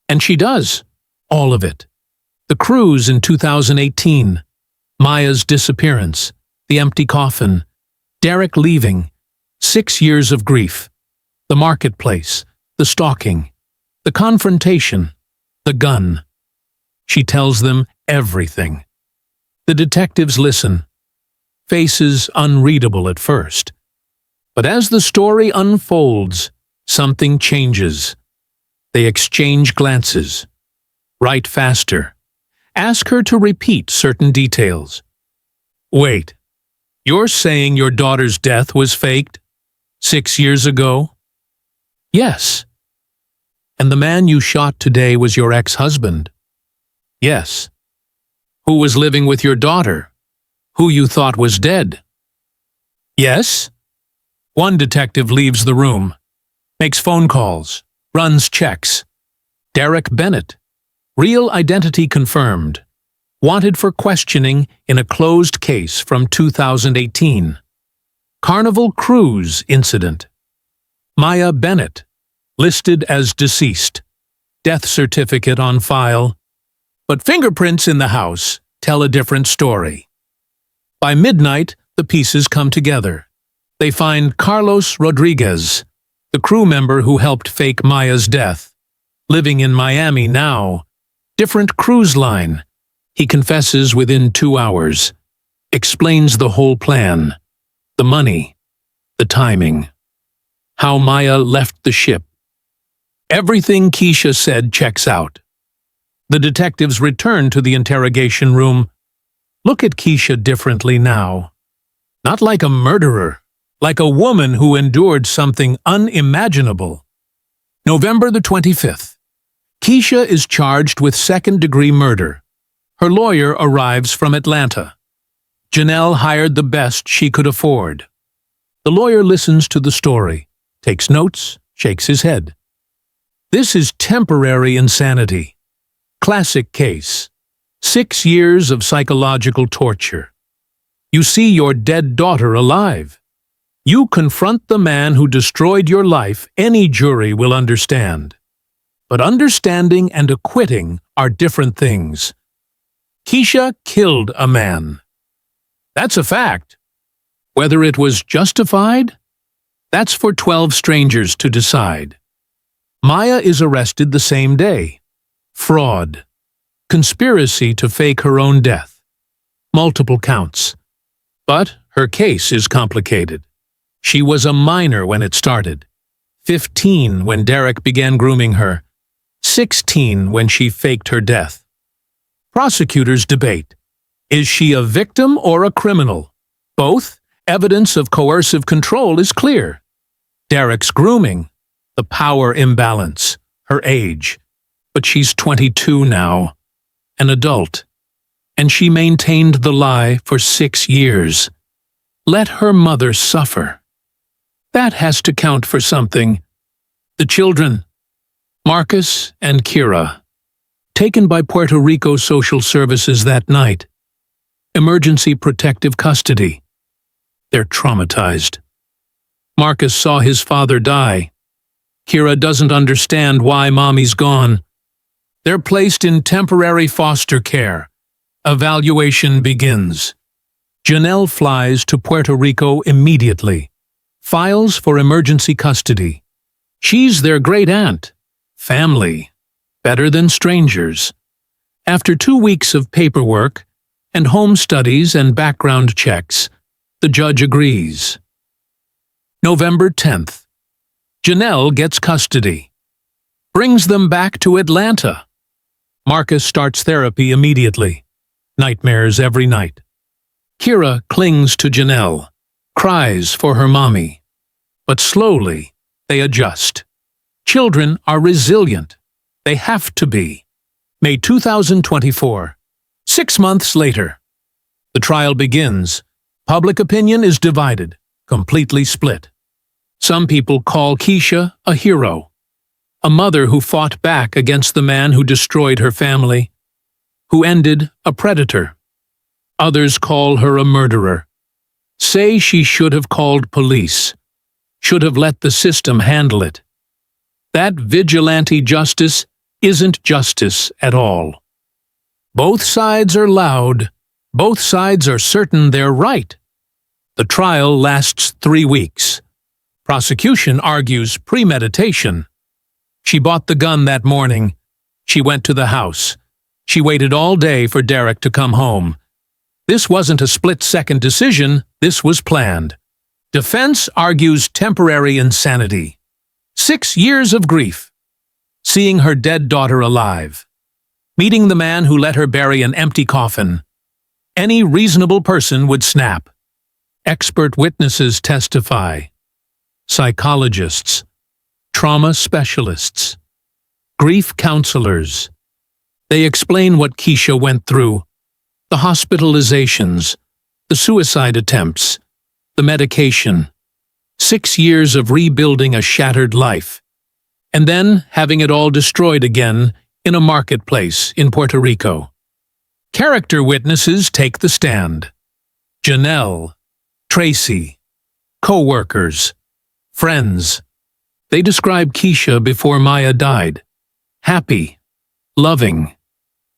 and she does, all of it. The cruise in 2018, Maya's disappearance, the empty coffin, Derek leaving, 6 years of grief, the marketplace, the stalking, the confrontation, the gun. She tells them everything. The detectives listen, faces unreadable at first. But as the story unfolds, something changes. They exchange glances, Write faster. Ask her to repeat certain details. Wait, you're saying your daughter's death was faked? 6 years ago? Yes. And the man you shot today was your ex-husband? Yes. Who was living with your daughter? Who you thought was dead? Yes. One detective leaves the room, makes phone calls, runs checks. Derek Bennett. Real identity confirmed. Wanted for questioning in a closed case from 2018. Carnival cruise incident. Maya Bennett. Listed as deceased. Death certificate on file. But fingerprints in the house tell a different story. By midnight, the pieces come together. They find Carlos Rodriguez, the crew member who helped fake Maya's death. Living in Miami now. Different cruise line. He confesses within 2 hours. Explains the whole plan. The money. The timing. How Maya left the ship. Everything Keisha said checks out. The detectives return to the interrogation room. Look at Keisha differently now. Not like a murderer, like a woman who endured something unimaginable. November the 25th. Keisha is charged with second-degree murder. Her lawyer arrives from Atlanta. Janelle hired the best she could afford. The lawyer listens to the story, takes notes, shakes his head. This is temporary insanity. Classic case. 6 years of psychological torture. You see your dead daughter alive. You confront the man who destroyed your life, any jury will understand. But understanding and acquitting are different things. Keisha killed a man. That's a fact. Whether it was justified? That's for 12 strangers to decide. Maya is arrested the same day. Fraud. Conspiracy to fake her own death. Multiple counts. But her case is complicated. She was a minor when it started. 15 when Derek began grooming her. 16 when she faked her death. Prosecutors debate. Is she a victim or a criminal? Both. Evidence of coercive control is clear. Derek's grooming. The power imbalance. Her age. But she's 22 now. An adult. And she maintained the lie for 6 years. Let her mother suffer. That has to count for something. The children. Marcus and Kira. Taken by Puerto Rico Social Services that night. Emergency protective custody. They're traumatized. Marcus saw his father die. Kira doesn't understand why mommy's gone. They're placed in temporary foster care. Evaluation begins. Janelle flies to Puerto Rico immediately. Files for emergency custody. She's their great-aunt. Family. Better than strangers. After 2 weeks of paperwork and home studies and background checks, the judge agrees. November 10th. Janelle gets custody. Brings them back to Atlanta. Marcus starts therapy immediately. Nightmares every night. Kira clings to Janelle, cries for her mommy. But slowly, they adjust. Children are resilient. They have to be. May 2024. 6 months later. The trial begins. Public opinion is divided, completely split. Some people call Keisha a hero. A mother who fought back against the man who destroyed her family. Who ended a predator. Others call her a murderer. Say she should have called police. Should have let the system handle it. That vigilante justice isn't justice at all. Both sides are loud. Both sides are certain they're right. The trial lasts 3 weeks. Prosecution argues premeditation. She bought the gun that morning. She went to the house. She waited all day for Derek to come home. This wasn't a split-second decision. This was planned. Defense argues temporary insanity. 6 years of grief. Seeing her dead daughter alive. meeting the man who let her bury an empty coffin. Any reasonable person would snap. Expert witnesses testify. Psychologists, trauma specialists, grief counselors. They explain what Keisha went through, the hospitalizations, the suicide attempts, the medication, 6 years of rebuilding a shattered life, and then having it all destroyed again in a marketplace in Puerto Rico. Character witnesses take the stand. Janelle, Tracy, co-workers, friends. They describe Keisha before Maya died. Happy, loving,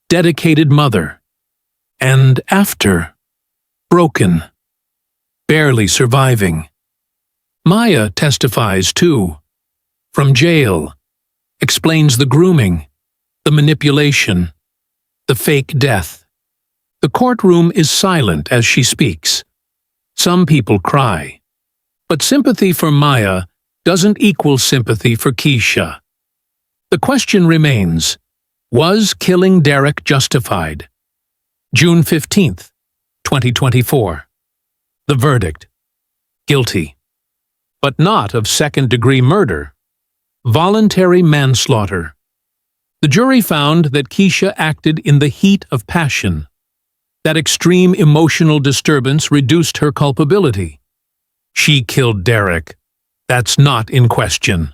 dedicated mother. And after, broken, barely surviving. Maya testifies too. From jail. Explains the grooming, the manipulation, the fake death. The courtroom is silent as she speaks. Some people cry. But sympathy for Maya doesn't equal sympathy for Keisha. The question remains, was killing Derek justified? June 15th, 2024. The verdict. Guilty. But not of second-degree murder. Voluntary manslaughter. The jury found that Keisha acted in the heat of passion. That extreme emotional disturbance reduced her culpability. She killed Derek. That's not in question.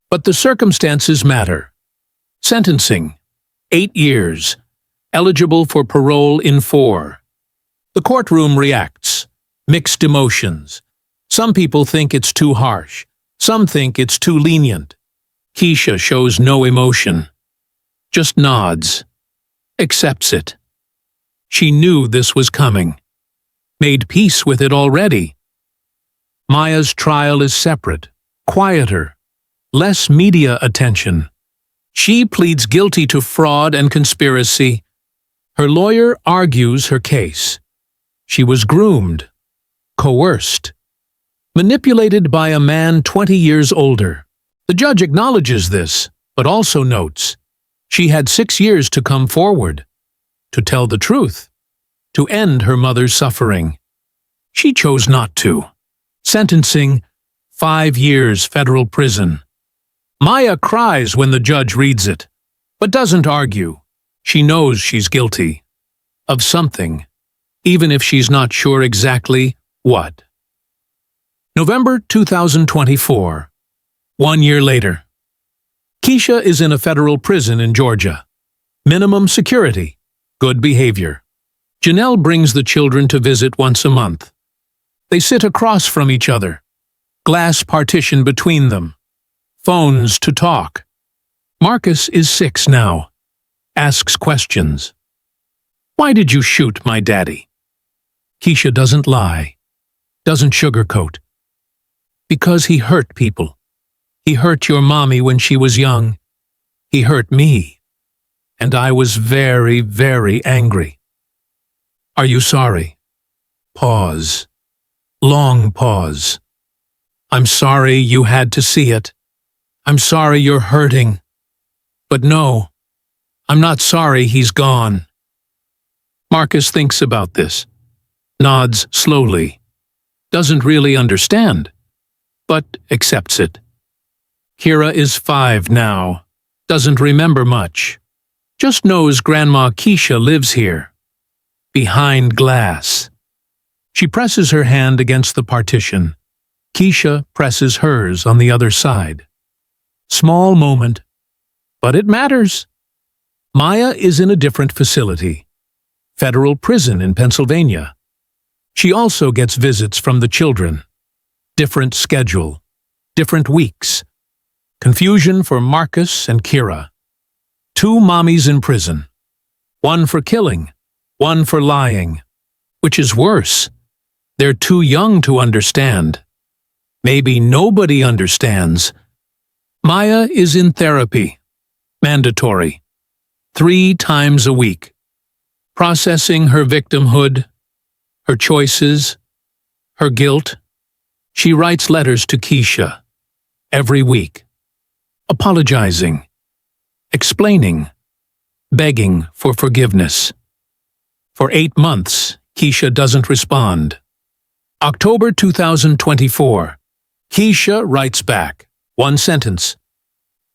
But the circumstances matter. Sentencing. 8 years. Eligible for parole in 4. The courtroom reacts. Mixed emotions. Some people think it's too harsh. Some think it's too lenient. Keisha shows no emotion. Just nods. Accepts it. She knew this was coming. Made peace with it already. Maya's trial is separate, quieter, less media attention. She pleads guilty to fraud and conspiracy. Her lawyer argues her case. She was groomed, coerced, manipulated by a man 20 years older. The judge acknowledges this, but also notes she had 6 years to come forward, to tell the truth, to end her mother's suffering. She chose not to. Sentencing, 5 years federal prison. Maya cries when the judge reads it, but doesn't argue. She knows she's guilty of something, even if she's not sure exactly what. November 2024. 1 year later. Keisha is in a federal prison in Georgia. Minimum security, good behavior. Janelle brings the children to visit once a month. They sit across from each other. Glass partition between them. Phones to talk. Marcus is 6 now. Asks questions. Why did you shoot my daddy? Keisha doesn't lie. Doesn't sugarcoat. Because he hurt people. He hurt your mommy when she was young. He hurt me. And I was very, very angry. Are you sorry? Pause. Long pause. I'm sorry you had to see it. I'm sorry you're hurting. But no, I'm not sorry he's gone. Marcus thinks about this. Nods slowly. Doesn't really understand, but accepts it. Kira is 5 now. Doesn't remember much. Just knows Grandma Keisha lives here. Behind glass. She presses her hand against the partition. Keisha presses hers on the other side. Small moment, but it matters. Maya is in a different facility. Federal prison in Pennsylvania. She also gets visits from the children. Different schedule. Different weeks. Confusion for Marcus and Kira. 2 mommies in prison. One for killing, one for lying. Which is worse? They're too young to understand. Maybe nobody understands. Maya is in therapy. Mandatory. 3 times a week. Processing her victimhood, her choices, her guilt. She writes letters to Keisha. Every week. Apologizing. Explaining. begging for forgiveness. For 8 months, Keisha doesn't respond. October 2024. Keisha writes back. One sentence.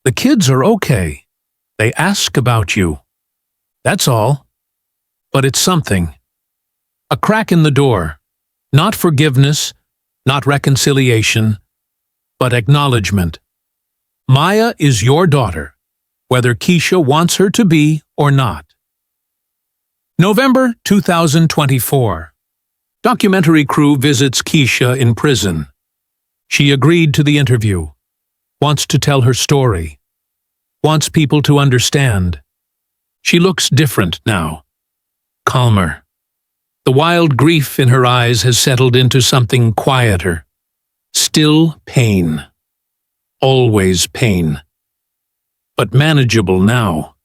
The kids are okay. They ask about you. That's all. But it's something. A crack in the door. Not forgiveness, not reconciliation, but acknowledgement. Maya is your daughter, whether Keisha wants her to be or not. November 2024. Documentary crew visits Keisha in prison. She agreed to the interview, wants to tell her story, wants people to understand. She looks different now, calmer. The wild grief in her eyes has settled into something quieter. Still pain. Always pain. But manageable now.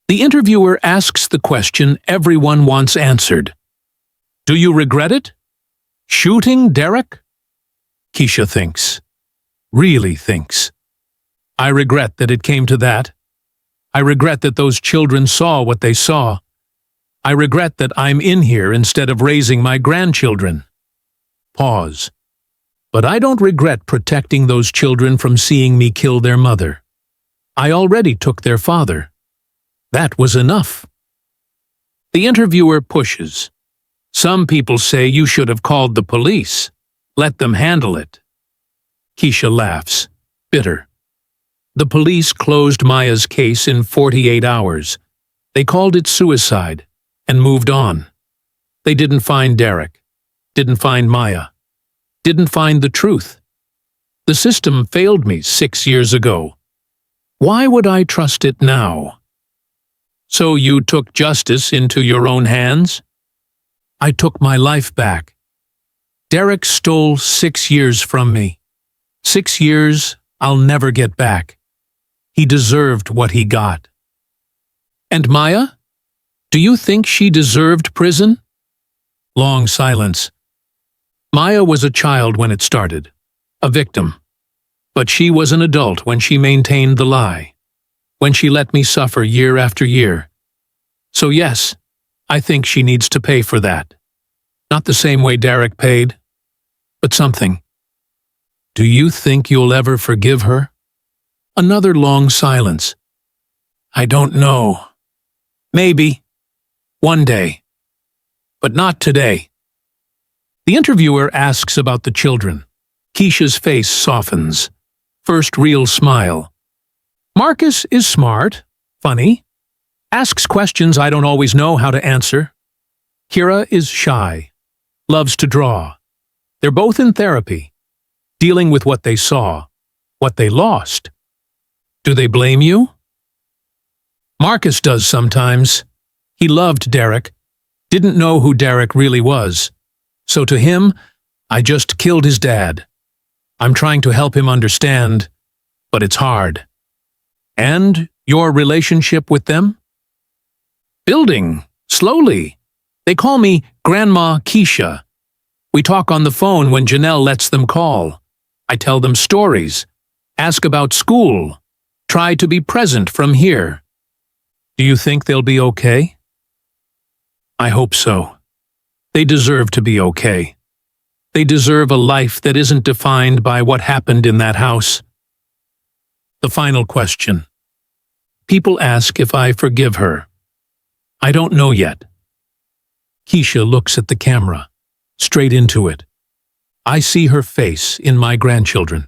The interviewer asks the question everyone wants answered. Do you regret it? Shooting Derek? Keisha thinks. Really thinks. I regret that it came to that. I regret that those children saw what they saw. I regret that I'm in here instead of raising my grandchildren. Pause. But I don't regret protecting those children from seeing me kill their mother. I already took their father. That was enough. The interviewer pushes. Some people say you should have called the police. Let them handle it. Keisha laughs, bitter. The police closed Maya's case in 48 hours. They called it suicide and moved on. They didn't find Derek, didn't find Maya, didn't find the truth. The system failed me 6 years ago. Why would I trust it now? So you took justice into your own hands? I took my life back. Derek stole 6 years from me. 6 years I'll never get back. He deserved what he got. And Maya? Do you think she deserved prison? Long silence. Maya was a child when it started, a victim. But she was an adult when she maintained the lie, when she let me suffer year after year. So yes, I think she needs to pay for that. Not the same way Derek paid, but something. Do you think you'll ever forgive her? Another long silence. I don't know. Maybe. One day. But not today. The interviewer asks about the children. Keisha's face softens. First real smile. Marcus is smart, funny, asks questions I don't always know how to answer. Kira is shy, loves to draw. They're both in therapy, dealing with what they saw, what they lost. Do they blame you? Marcus does sometimes. He loved Derek, didn't know who Derek really was. So to him, I just killed his dad. I'm trying to help him understand, but it's hard. And your relationship with them? Building, slowly. They call me Grandma Keisha. We talk on the phone when Janelle lets them call. I tell them stories, ask about school, try to be present from here. Do you think they'll be okay? I hope so. They deserve to be okay. They deserve a life that isn't defined by what happened in that house. The final question. People ask if I forgive her. I don't know yet. Keisha looks at the camera, straight into it. I see her face in my grandchildren.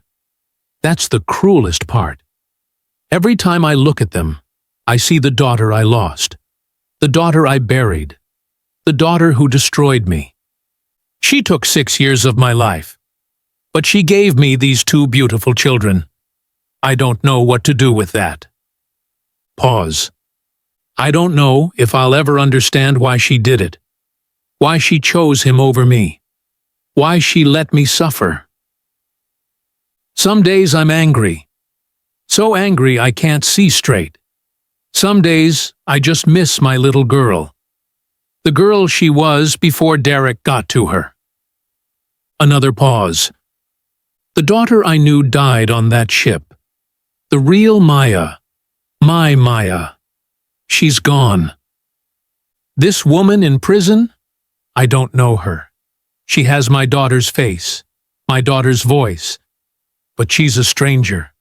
That's the cruelest part. Every time I look at them, I see the daughter I lost, the daughter I buried, the daughter who destroyed me. She took 6 years of my life, but she gave me these 2 beautiful children. I don't know what to do with that. Pause. I don't know if I'll ever understand why she did it, why she chose him over me, why she let me suffer. Some days I'm angry, so angry I can't see straight. Some days I just miss my little girl, the girl she was before Derek got to her. Another pause. The daughter I knew died on that ship. The real Maya, my Maya. She's gone. This woman in prison? I don't know her. She has my daughter's face, my daughter's voice, but she's a stranger.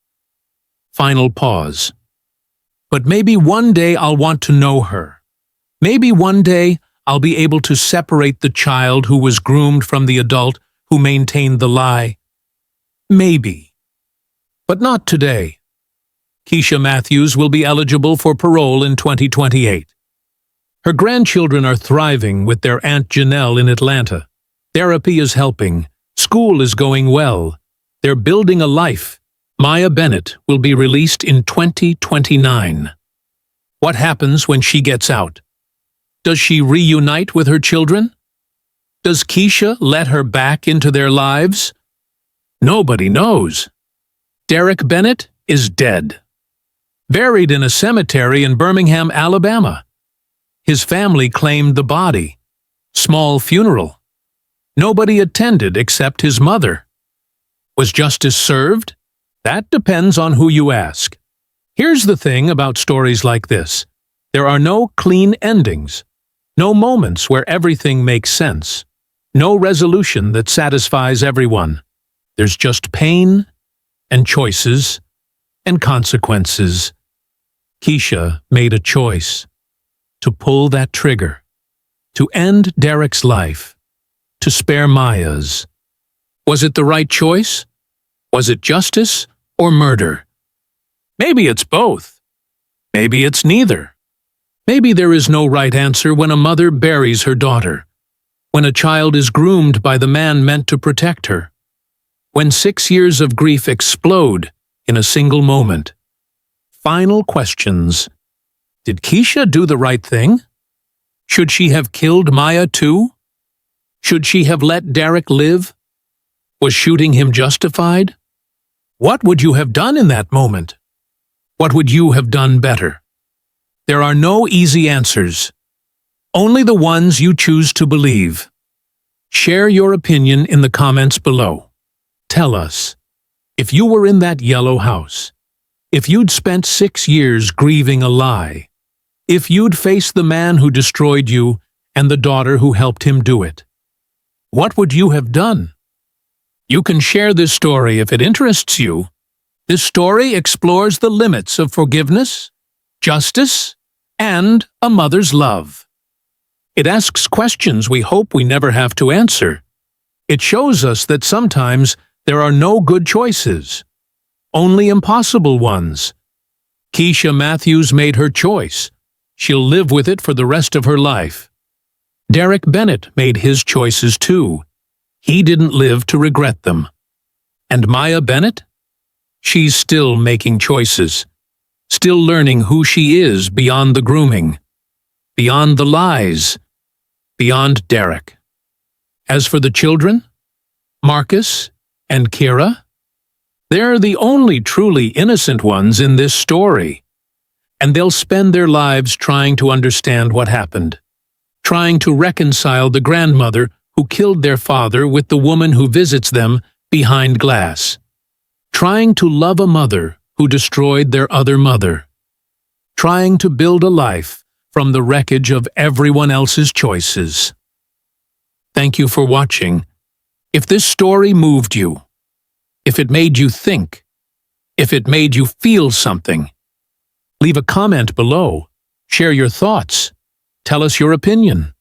Final pause. But maybe one day I'll want to know her. Maybe one day I'll be able to separate the child who was groomed from the adult who maintained the lie. Maybe. But not today. Keisha Matthews will be eligible for parole in 2028. Her grandchildren are thriving with their Aunt Janelle in Atlanta. Therapy is helping. School is going well. They're building a life. Maya Bennett will be released in 2029. What happens when she gets out? Does she reunite with her children? Does Keisha let her back into their lives? Nobody knows. Derek Bennett is dead. Buried in a cemetery in Birmingham, Alabama. His family claimed the body. Small funeral. Nobody attended except his mother. Was justice served? That depends on who you ask. Here's the thing about stories like this. There are no clean endings. No moments where everything makes sense. No resolution that satisfies everyone. There's just pain and choices and consequences. Keisha made a choice to pull that trigger, to end Derek's life, to spare Maya's. Was it the right choice? Was it justice or murder? Maybe it's both. Maybe it's neither. Maybe there is no right answer when a mother buries her daughter, when a child is groomed by the man meant to protect her, when 6 years of grief explode in a single moment. Final questions. Did Keisha do the right thing? Should she have killed Maya too? Should she have let Derek live? Was shooting him justified? What would you have done in that moment? What would you have done better? There are no easy answers. Only the ones you choose to believe. Share your opinion in the comments below. Tell us, if you were in that yellow house, if you'd spent 6 years grieving a lie, if you'd faced the man who destroyed you and the daughter who helped him do it, what would you have done? You can share this story if it interests you. This story explores the limits of forgiveness, justice, and a mother's love. It asks questions we hope we never have to answer. It shows us that sometimes there are no good choices, only impossible ones. Keisha Matthews made her choice. She'll live with it for the rest of her life. Derek Bennett made his choices too. He didn't live to regret them. And Maya Bennett? She's still making choices, still learning who she is beyond the grooming, beyond the lies, beyond Derek. As for the children, Marcus and Kira, they're the only truly innocent ones in this story, and they'll spend their lives trying to understand what happened, trying to reconcile the grandmother who killed their father with the woman who visits them behind glass, trying to love a mother who destroyed their other mother, trying to build a life from the wreckage of everyone else's choices. Thank you for watching. If this story moved you, if it made you think, if it made you feel something, leave a comment below, share your thoughts, tell us your opinion.